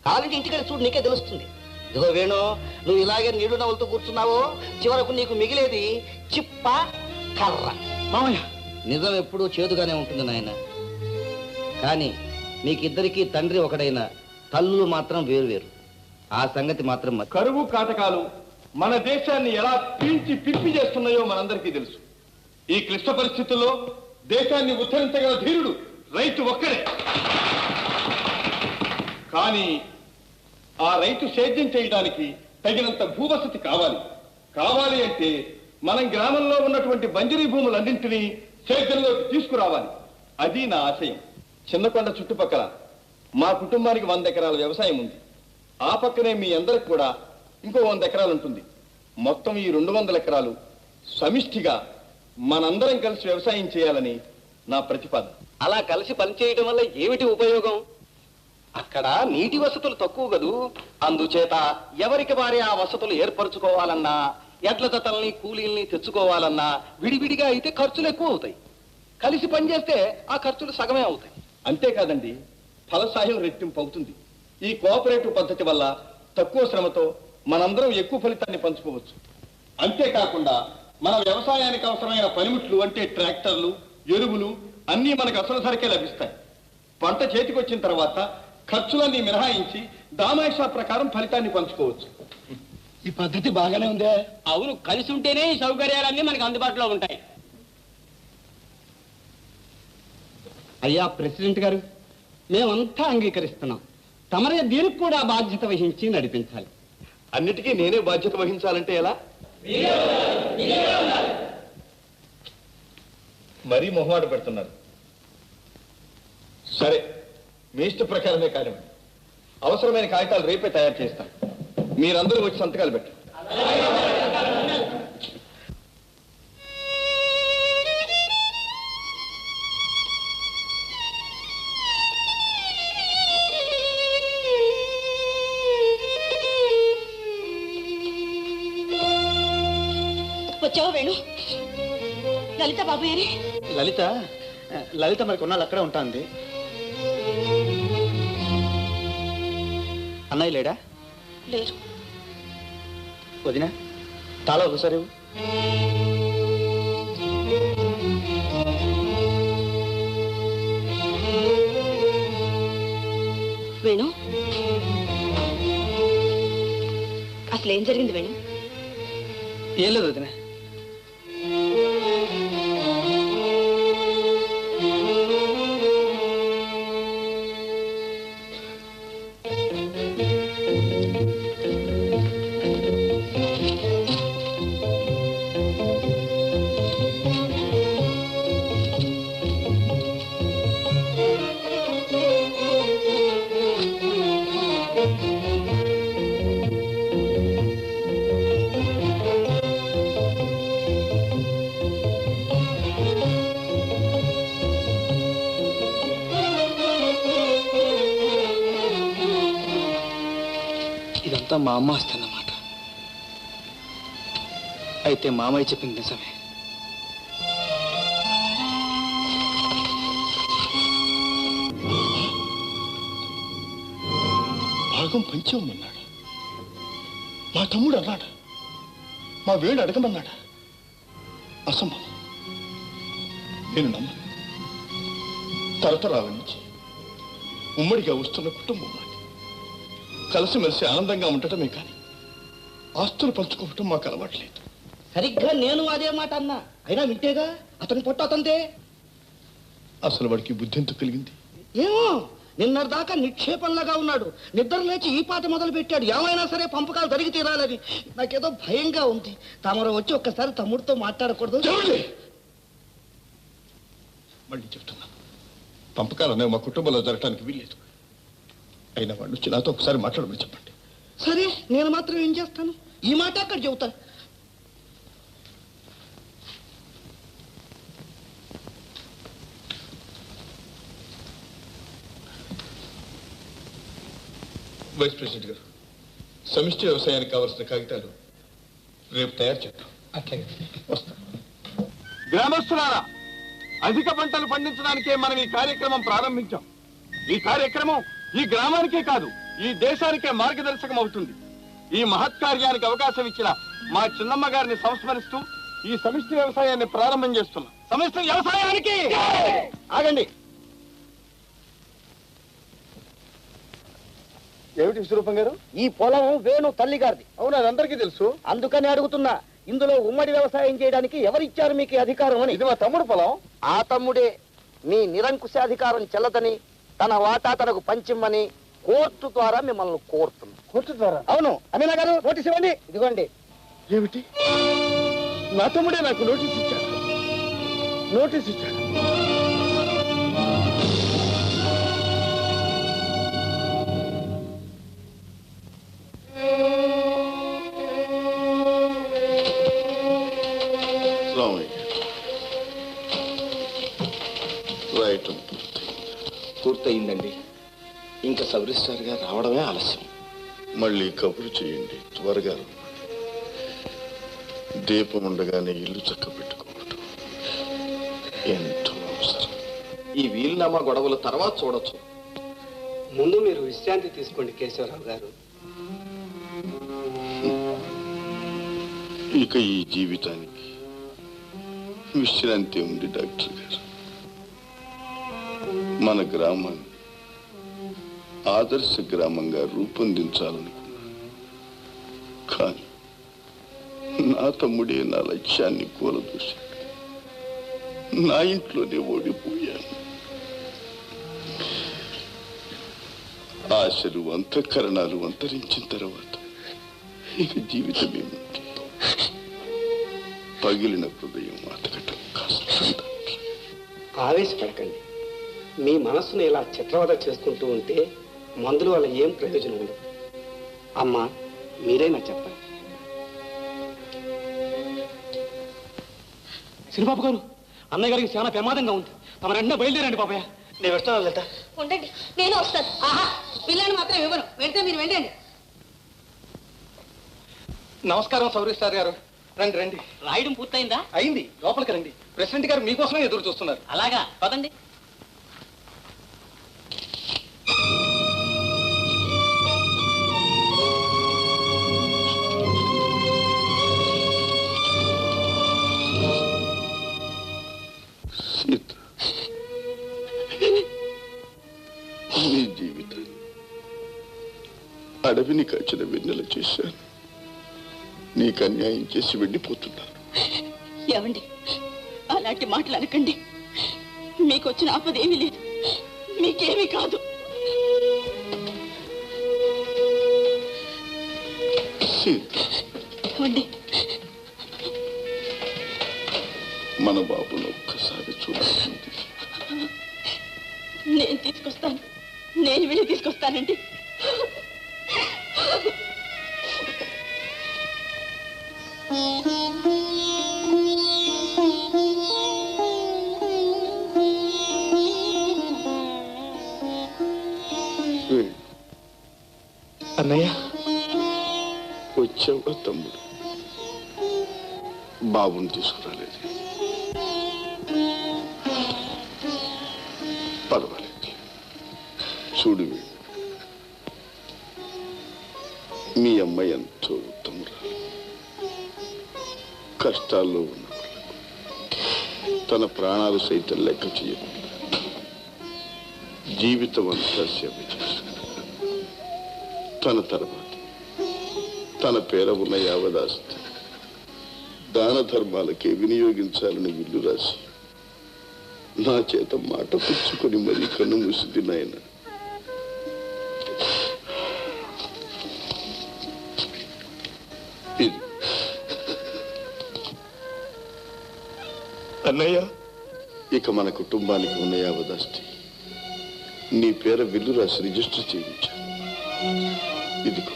కావాలంటే ఇంటికి చూడు, నీకే తెలుస్తుంది. ఇదిగో వేణు, నువ్వు ఇలాగే నీళ్లు నవ్వులతో కూర్చున్నావో చివరకు నీకు మిగిలేది చిప్ప కర్ర. మామయ్య, నిజం ఎప్పుడూ చేదుగానే ఉంటుంది నాయన. కానీ మీకిద్దరికీ తండ్రి ఒకడైన తల్లులు మాత్రం వేరు వేరు. ఆ సంగతి మాత్రం కరువు కాటకాలు మన దేశాన్ని ఎలా పీల్చి పిప్పి చేస్తున్నాయో మనందరికీ తెలుసు. ఈ క్లిష్ట పరిస్థితుల్లో దేశాన్ని ఉద్ధరించగల ధీరుడు రైతు ఒక్కడే. కానీ ఆ రైతు సేద్యం చేయడానికి తగినంత భూవసతి కావాలి. కావాలి అంటే మనం గ్రామంలో ఉన్నటువంటి బంజరీ భూములన్నింటినీ సేద్యంలోకి తీసుకురావాలి. అది నా ఆశయం. చిన్నకొండ చుట్టుపక్కల మా కుటుంబానికి 100 ఎకరాల వ్యవసాయం ఉంది. ఆ పక్కనే మీ అందరికి కూడా ఇంకో 100 ఎకరాలు ఉంటుంది. మొత్తం ఈ 200 ఎకరాలు సమిష్టిగా మనందరం కలిసి వ్యవసాయం చేయాలని నా ప్రతిపాదన. అలా కలిసి పనిచేయడం వల్ల ఏమిటి ఉపయోగం? అక్కడ నీటి వసతులు తక్కువ కదూ. అందుచేత ఎవరికి వారే ఆ వసతులు ఏర్పరచుకోవాలన్నా, ఎడ్ల జతల్ని కూలీల్ని తెచ్చుకోవాలన్నా విడివిడిగా అయితే ఖర్చులు ఎక్కువ అవుతాయి. కలిసి పనిచేస్తే ఆ ఖర్చులు సగమే అవుతాయి. అంతేకాదండి, ఫలసాయం రెట్టింపు అవుతుంది. ఈ కోఆపరేటివ్ పద్ధతి వల్ల తక్కువ శ్రమతో మనందరం ఎక్కువ ఫలితాన్ని పంచుకోవచ్చు. అంతేకాకుండా మన వ్యవసాయానికి అవసరమైన పనిముట్లు అంటే ట్రాక్టర్లు, ఎరువులు అన్నీ మనకు అసలు ధరకే లభిస్తాయి. పంట చేతికి వచ్చిన తర్వాత ఖర్చులన్నీ మినహాయించి దామాషా ప్రకారం ఫలితాన్ని పంచుకోవచ్చు. ఈ పద్ధతి బాగానే ఉందే. అవును, కలిసి ఉంటేనే ఈ సౌకర్యాలన్నీ మనకు అందుబాటులో ఉంటాయి. అయ్యా ప్రెసిడెంట్ గారు, మేమంతా అంగీకరిస్తున్నాం. తమరే దీనికి కూడా బాధ్యత వహించి నడిపించాలి. అన్నిటికీ నేనే బాధ్యత వహించాలంటే ఎలా? మరీ మొహమాట పెడుతున్నారు. సరే, మీ ఇష్ట ప్రకారమే కానివ్వండి. అవసరమైన కాగితాలు రేపే తయారు చేస్తాను. మీరందరూ వచ్చి సంతకాలు పెట్టండి. వచ్చావా వేణు? లలిత బాబు అని లలిత మరి కొన్నాళ్ళు అక్కడే ఉంటుంది. అన్నయ్య లేడా? లేరు. వదినా, తాళం ఒకసారి ఇవ్వు. వేణు, అసలు ఏం జరిగింది వేణు? ఏం లేదు వదినా. అంతా మా అమ్మ వస్తుందన్నమాట. అయితే మామయ్య చెప్పింది నిజమే. భాగం పంచమన్నాడు, మా తమ్ముడు అన్నాడు, మా వేడు అడగమన్నాడా? అసంభవం. నేను నమ్మను. తరతరాల నుంచి ఉమ్మడిగా వస్తున్న కుటుంబం మాది. కలిసిమెలిసి ఆనందంగా ఉండటమే కానీ ఆస్తులు పంచుకోవటం మాకు అలవాట్లేదు. సరిగ్గా నేను అదే మాట అన్నా, అయినా వింటేగా. అతని పొట్ట అతందే. అసలు వాడికి బుద్ధి ఎందుకు కలిగింది? ఏమో, నిన్నటిదాకా నిక్షేపంలాగా ఉన్నాడు. నిద్ర లేచి ఈ పాట మొదలు పెట్టాడు. ఏమైనా సరే పంపకాలు జరిగి తీరాలని. నాకేదో భయంగా ఉంది. తమరు వచ్చి ఒక్కసారి తమ్ముడితో మాట్లాడకూడదు? మళ్ళీ చెప్తున్నా, పంపకాలు అనేవి మా కుటుంబంలో జరగటానికి వీల్లేదు. అయినా వాడు వచ్చి నాతో ఒకసారి మాట్లాడమని చెప్పండి. సరే, నేను మాత్రం ఏం చేస్తాను? ఈ మాట అక్కడ చెబుతా. వైస్ ప్రెసిడెంట్ గారు, సమిష్టి వ్యవసాయానికి కావాల్సిన కాగితాలు రేపు తయారు చేద్దాం. అట్లాగే వస్తాం. గ్రామస్తులారా, అధిక పంటలు పండించడానికే మనం ఈ కార్యక్రమం ప్రారంభించాం. ఈ కార్యక్రమం ఈ గ్రామానికే కాదు, ఈ దేశానికే మార్గదర్శకం అవుతుంది. ఈ మహత్కార్యానికి అవకాశం ఇచ్చిన మా చిన్నమ్మ గారిని సంస్మరిస్తూ ఈ సమిష్టి వ్యవసాయాన్ని ప్రారంభం చేస్తున్నాం. సమిష్టి వ్యవసాయానికి ఆగండి. ఏమిటి విశ్వరూపం గారు? ఈ పొలం వేణు తల్లి గారిది. అవును, అది అందరికీ తెలుసు. అందుకని అడుగుతున్నా, ఇందులో ఉమ్మడి వ్యవసాయం చేయడానికి ఎవరిచ్చారు మీకు అధికారం అని? ఇది మా తమ్ముడు పొలం. ఆ తమ్ముడే మీ నిరంకుశాధికారం చెల్లదని, తన వాటా తనకు పంచిమ్మని కోర్టు ద్వారా మిమ్మల్ని కోరుతున్నాం. కోర్టు ద్వారా? అవును. అమీనా గారు, నోటీస్ ఇవ్వండి. ఇదిగోండి. ఏమిటి? నా తమ్ముడే నాకు నోటీస్ ఇచ్చాడు. నోటీస్ ఇచ్చాడు. రాయటం పూర్తయిందండి. ఇంకా సబ్ రిజిస్ట్రార్ గారు రావడమే ఆలస్యం. మళ్ళీ కబురు చేయండి, త్వరగా రండి. దీపం ఉండగానే ఇల్లు చక్క పెట్టుకోవటం ఎంతో అవసరం. ఈ వీలునామా గొడవల తర్వాత చూడొచ్చు. ముందు మీరు విశ్రాంతి తీసుకోండి కేశవరావు గారు. ఇక ఈ జీవితానికి విశ్రాంతి ఉంది డాక్టర్ గారు. మన గ్రామాన్ని ఆదర్శ గ్రామంగా రూపొందించాలనుకున్నాను. కానీ నా తమ్ముడే నా లక్ష్యాన్ని కూలదూశాడు. నా ఇంట్లోనే ఓడిపోయాను. ఆశలు అంతఃకరణాలు అంతరించిన తర్వాత ఇక జీవితం ఏముంది? పగిలిన హృదయం అతకటం కష్టం. ఆవేశపడకండి. మీ మనస్సును ఇలా చిత్రవద చేసుకుంటూ ఉంటే మందుల వల్ల ఏం ప్రయోజనం ఉండదు. అమ్మా, మీరైనా చెప్పండి. శ్రీబాబు గారు, అన్నయ్య గారికి చాలా ప్రమాదంగా ఉంది. తమ రెండో బయలుదేరండి బాబాయ్. నేను వస్తాను లత. ఉండండి, నేను వస్తాను. ఆహా, పిల్లని మాత్రం ఇవ్వను. వెళ్తే మీరు వెళ్ళండి. నమస్కారం సబ్ రిజిస్ట్రార్ గారు. రండి రండి. రాయడం పూర్తయిందా? అయింది. లోపలికి రండి. ప్రెసిడెంట్ గారు మీకోసమే ఎదురు చూస్తున్నారు. అలాగా, పదండి. సీత, నీ జీవితాన్ని అడవిని కాచిన వెన్నెల చేశాను. నీకు అన్యాయం చేసి వెళ్ళిపోతున్నాను. ఏమండి, అలాంటి మాటలు అనకండి. మీకు వచ్చిన ఆపదేమీ లేదు. మీకేమీ కాదు. సీత, ఏమండి, మన బాబును ఒక్కసారి చూడాల్సింది. నేను తీసుకొస్తాను. నేను వెళ్ళి తీసుకొస్తానండి. అన్నయ్య, వచ్చావా తమ్ముడు? బాబుని తీసుకురాలేదు. పర్వాలేదు. చూడు, మీ అమ్మాయి ఎంతో ఉత్తమురాలు. కష్టాల్లో ఉన్న తన ప్రాణాలు సైతం లెక్క చేయకుండా జీవితం అంతా సేవ చేశాడు. తన తర్వాత తన పేర ఉన్న యావదాస్తి దాన ధర్మాలకే వినియోగించాలని విల్లు రాసి నా చేత మాట పుచ్చుకొని మరీ కన్ను మూసింది నాయన. అన్నయ్య, ఇక మన కుటుంబానికి ఉన్న యావదాస్తి నీ పేర విల్లు రాసి రిజిస్టర్ చేయించాను. ఇదిగో,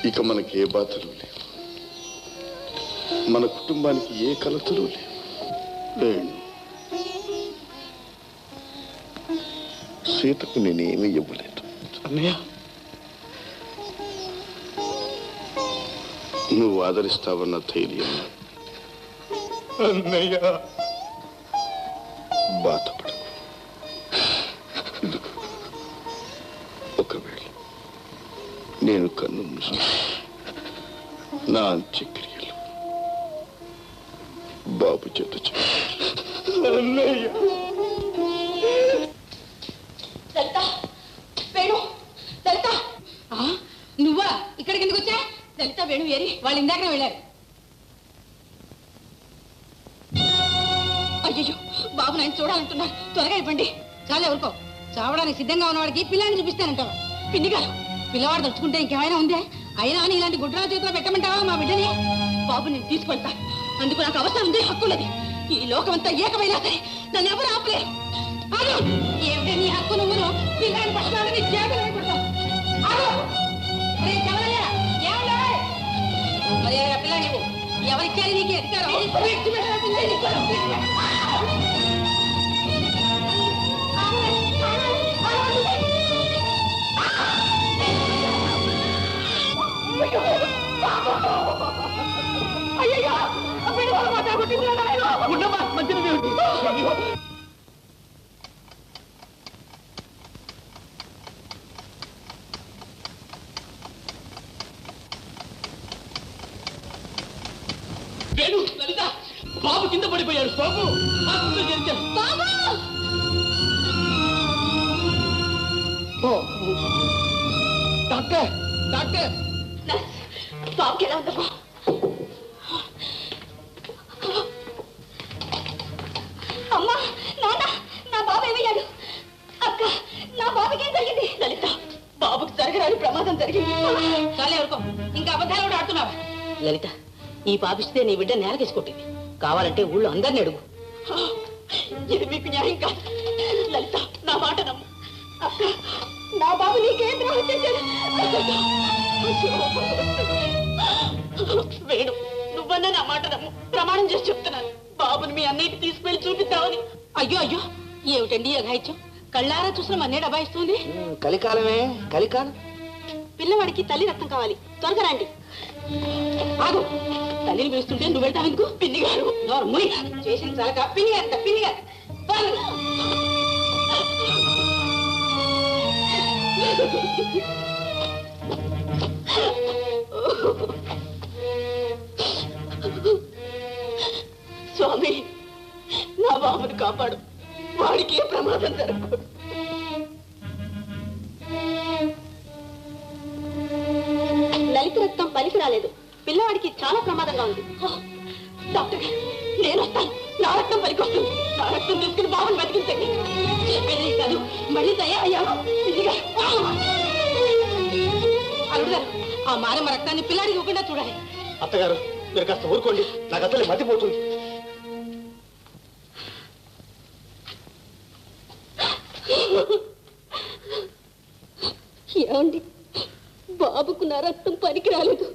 ఇక మనకి ఏ బాధలు లేవు, మన కుటుంబానికి ఏ కలతలు లేవు. సీతకు నేనేమీ ఇవ్వలేదు. అన్నయ్య, నువ్వు ఆదరిస్తావన్న ధైర్యం అన్నయ్య, బాధపడకు. ఇదిగో, ఒకవేళ నేను కన్ను మూసి నా అంత్యక్రియలు బాబు చేత అన్నయ్య. లలిత, వేణు, లలిత, నువ్వా ఇక్కడికి ఎందుకు వచ్చా? లలిత, వేణు ఏరి? వాళ్ళు ఇందాకనే వెళ్ళారు. అయ్యో, బాబు నాయన చూడాలంటున్నారు, త్వరగా ఇవ్వండి. చాలా ఎవరికో చావడానికి సిద్ధంగా ఉన్నవాడికి పిల్లాన్ని చూపిస్తానంటావా? పిన్ని గారు, పిల్లవాడు తలుచుకుంటే ఇంకేమైనా ఉందే? అయినా అని ఇలాంటి గుడ్రాల చేతిలో పెట్టమంటావా మా బిడ్డని? బాబు నేను తీసుకెళ్తా, అందుకు నాకు అవసరం ఉంది, హక్కున్నది. ఈ లోకమంతా ఏకమైనా సరే నన్ను ఎవరు ఆపలేరు. ఏమిటే నీ హక్కు? నువ్వును పిల్లాన్ని పట్టుకోవాలని చేతులు పెడతావు. పిల్లాన్ని ఎవరిచ్చారు నీకు అధికారం? వేణు, లలిత, బాబు కింద పడిపోయాడు. బాబు డాక్టర్, డాక్టర్, బాబుకి ఎలా ఉందమ్మా? అమ్మా, నాన్న, నా బాబు ఏమయ్యాడు? అక్క, నా బాబుకి ఏం జరిగింది? లలిత, బాబుకి జరగరాని ప్రమాదం జరిగింది. చాలా ఎవరికో ఇంకా అబద్ధాలు కూడా ఆడుతున్నావా? లలిత, ఈ పాపిస్తే నీ బిడ్డ నేలకేసుకుంటుంది. కావాలంటే ఊళ్ళో అందరిని అడుగు. ఇది మీకు న్యాయం కాదు. లలిత, నా మాట నమ్ము. అక్క, నా బాబు నీకేం ద్రోహం చేశాడు? వేణు, నువ్వన్నా నా మాట నమ్ము. ప్రమాణం చేసి చెప్తున్నాను, బాబుని మీ అన్నయ్యకి తీసుకెళ్లి చూపిద్దామని. అయ్యో అయ్యో, ఏమిటండి అఘాయిత్యం? కళ్ళారా చూసిన మన్నేడు అబాయిస్తుంది. కలికాలమే, కలికాలం. పిల్లవాడికి తల్లి రక్తం కావాలి, త్వరగా రండి. ఆగు, తల్లిని పిలుస్తుంటే నువ్వు వెళ్తావు ఎందుకు? పిన్ని గారు చేసిన చాలా పిన్ని గారు, పిన్ని గారు. స్వామి, నా బాబుని కాపాడు, వాడికి ఏ ప్రమాదం జరగకూడదు. లలిత రక్తం పలికి రాలేదు, పిల్లవాడికి చాలా ప్రమాదంగా ఉంది. డాక్టర్ గారు, నేను వస్తాను. నా రక్తం పలికి వస్తుంది. నా రక్తం తీసుకుని బాబుని బతికించండి. చెప్పేది కాదు, మళ్ళీ తయారయ్యాను. అల్లుడు గారు, ఆ మారమ్మ రక్తాన్ని పిల్లాడికి ఇవ్వకుండా చూడాలి. అత్తగారు, మీరు కాస్త ఊరుకోండి, నాకు అసలే మతిపోతుంది. ఏమండి, బాబుకు నా రక్తం పనికి రాలేదు.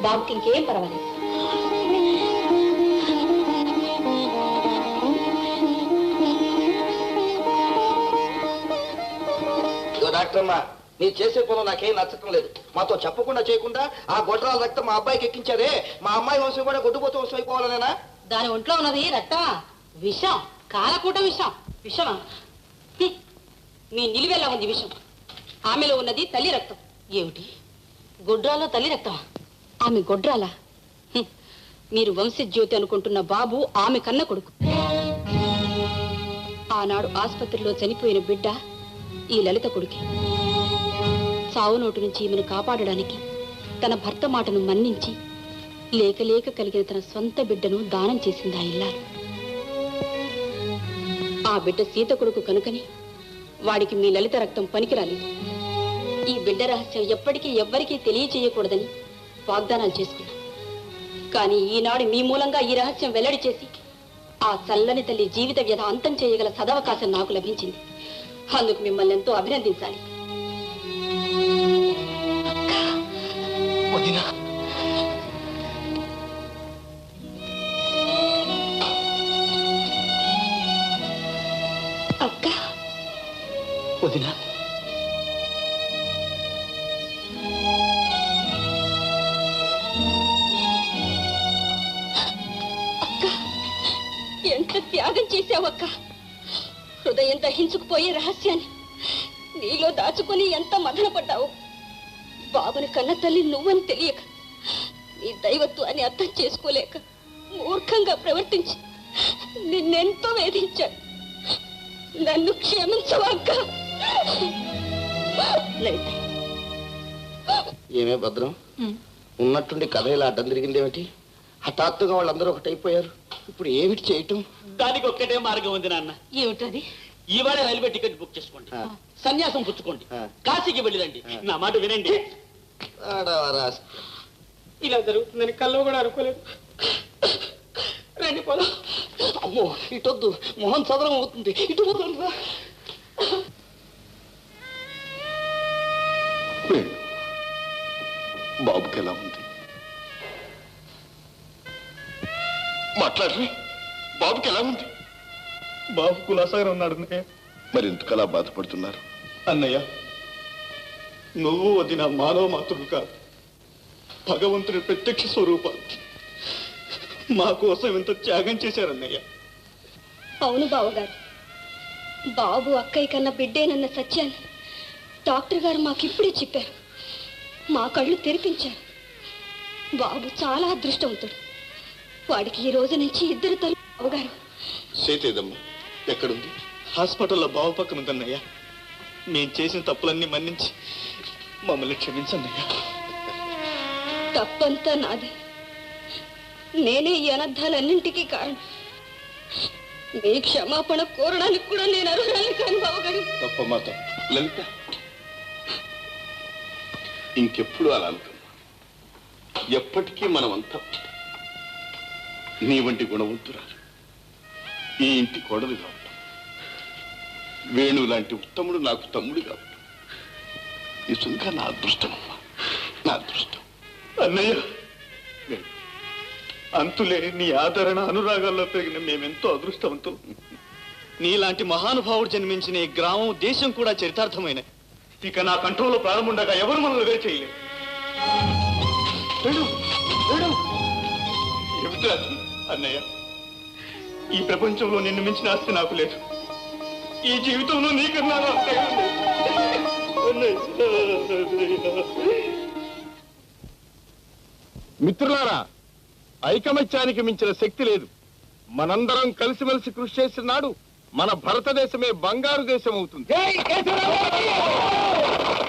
బాబుకి ఇంకేం పర్వాలేదు. డాక్టర్ అమ్మా, మీరు చేసే పనులు నాకేం నచ్చటం లేదు. మాతో చెప్పకుండా చేయకుండా ఆ గొడ్రాల రక్తం మా అబ్బాయికి ఎక్కించారే, మా అమ్మాయి వంశం కూడా గొడ్డుపోతూ వంశం అయిపోవాలనేనా? దాని ఒంట్లో ఉన్నది రక్తమా, విషం, కాలకూట విషం. విషమా? మీ నిలువెల్లా ఉంది విషం. ఆమెలో ఉన్నది తల్లి రక్తం. ఏమిటి, గొడ్రాలో తల్లి రక్తమా? ఆమె గొడ్రాలా? మీరు వంశజ్యోతి అనుకుంటున్న బాబు ఆమె కన్న కొడుకు. ఆనాడు ఆసుపత్రిలో చనిపోయిన బిడ్డ ఈ లలిత కొడుకే. సావు నోటు నుంచి ఈమెను కాపాడడానికి తన భర్త మాటను మన్నించి లేక లేక కలిగిన తన సొంత బిడ్డను దానం చేసింది ఆ ఇల్లాలు. ఆ బిడ్డ సీత కొడుకు కనుకని వాడికి మీ లలిత రక్తం పనికిరాలేదు. ఈ బిడ్డ రహస్యం ఎప్పటికీ ఎవ్వరికీ తెలియచేయకూడదని వాగ్దానాలు చేసుకున్నాం. కానీ ఈనాడు మీ మూలంగా ఈ రహస్యం వెల్లడి చేసి ఆ చల్లని తల్లి జీవిత వ్యధ అంతం చేయగల సదవకాశం నాకు లభించింది. అందుకు మిమ్మల్ని ఎంతో అభినందించాలి. అక్క వదినా, ఎంత త్యాగం చేశావక్క. హృదయం దహించుకుపోయే రహస్యాన్ని నీలో దాచుకుని ఎంత మదనపడ్డావు. బాబుని కన్న తల్లి నువ్వని తెలియక, నీ దైవత్వాన్ని అర్థం చేసుకోలేక మూర్ఖంగా ప్రవర్తించి నిన్నెంతో వేధించాను. నన్ను క్షమించవక్క. లలిత, ఏమే భద్రం, ఉన్నట్టుండి కథ ఇలా అడ్డం తిరిగిందేమిటి? హఠాత్తుగా వాళ్ళందరూ ఒకటైపోయారు. ఇప్పుడు ఏమిటి చేయటం? దానికి ఒక్కటే మార్గం ఉంది నాన్న. ఏమిటది? ఇవాళ రైల్వే టికెట్ బుక్ చేసుకోండి, సన్యాసం పుచ్చుకోండి, కాశీకి వెళ్ళిరండి. నా మాట వినండి. ఇలా జరుగుతుందని కల్లో కూడా అనుకోలేదు. రండి పోదాం. అమ్మో, ఇటొద్దు, మొహం సదరం అవుతుంది. ఇటు పోతుందా? బాబుకి ఎలా ఉంది? మాట్లాడరే, బాబుకి ఎలా ఉంది? బాబు కులాసాగా ఉన్నాడు. మరి ఎందుకలా బాధపడుతున్నారు? అన్నయ్య, నువ్వు వదిన మానవ మాతృడు కాదు, భగవంతుడి ప్రత్యక్ష స్వరూపాలు. మా కోసం ఎంత త్యాగం చేశారన్నయ్య. అవును బావగారు, బాబు అక్కయ్య కన్నా బిడ్డేనన్న సత్యాన్ని డాక్టర్ గారు మాకిప్పుడే చెప్పారు. మా కళ్ళు తెరిపించారు. బాబు చాలా అదృష్టవంతుడు. వాడికి ఈ రోజు నుంచి 2 తల్లి. బావగారు, సేతేదమ్మా ఎక్కడుంది? హాస్పిటల్లో బావు పక్కన ఉందన్నయ్య. మేము చేసిన తప్పులన్నీ మన్నించి మమ్మల్ని క్షమించన్నయ్య. తప్పంతా నాదే. నేనే ఈ అనర్థాలన్నింటికీ కారణం. మీ క్షమాపణ కోరడానికి కూడా నేను అర్హురాలి కాని బావగారు. తప్పమ్మా తప్పు. లలిత, ఇంకెప్పుడు అలా అనుకున్నా. ఎప్పటికీ మనమంతా నీ వంటి గుణవంతురాలు ఈ ఇంటి కోడలు కావటం, వేణు లాంటి ఉత్తముడు నాకు తమ్ముడు కావటం నిజంగా నా అదృష్టం అమ్మా, నా అదృష్టం. అన్నయ్య, అంతులే నీ ఆదరణ అనురాగాల్లో పెరిగిన మేమెంతో అదృష్టవంతులు. నీలాంటి మహానుభావుడు జన్మించిన ఈ గ్రామం, దేశం కూడా చరితార్థమైన. ఇక నా కంట్రోల్లో ప్రారంభండగా ఎవరు మనల్ని వేరు చేయలేదు. ఏమిటి అన్నయ్య, ఈ ప్రపంచంలో నిన్ను మించిన ఆస్తి నాకు లేదు. ఈ జీవితంలో నీకన్నా మిత్రులారా, ఐకమత్యానికి మించిన శక్తి లేదు. మనందరం కలిసిమెలిసి కృషి చేసిన నాడు మన భారతదేశమే బంగారు దేశం అవుతుంది.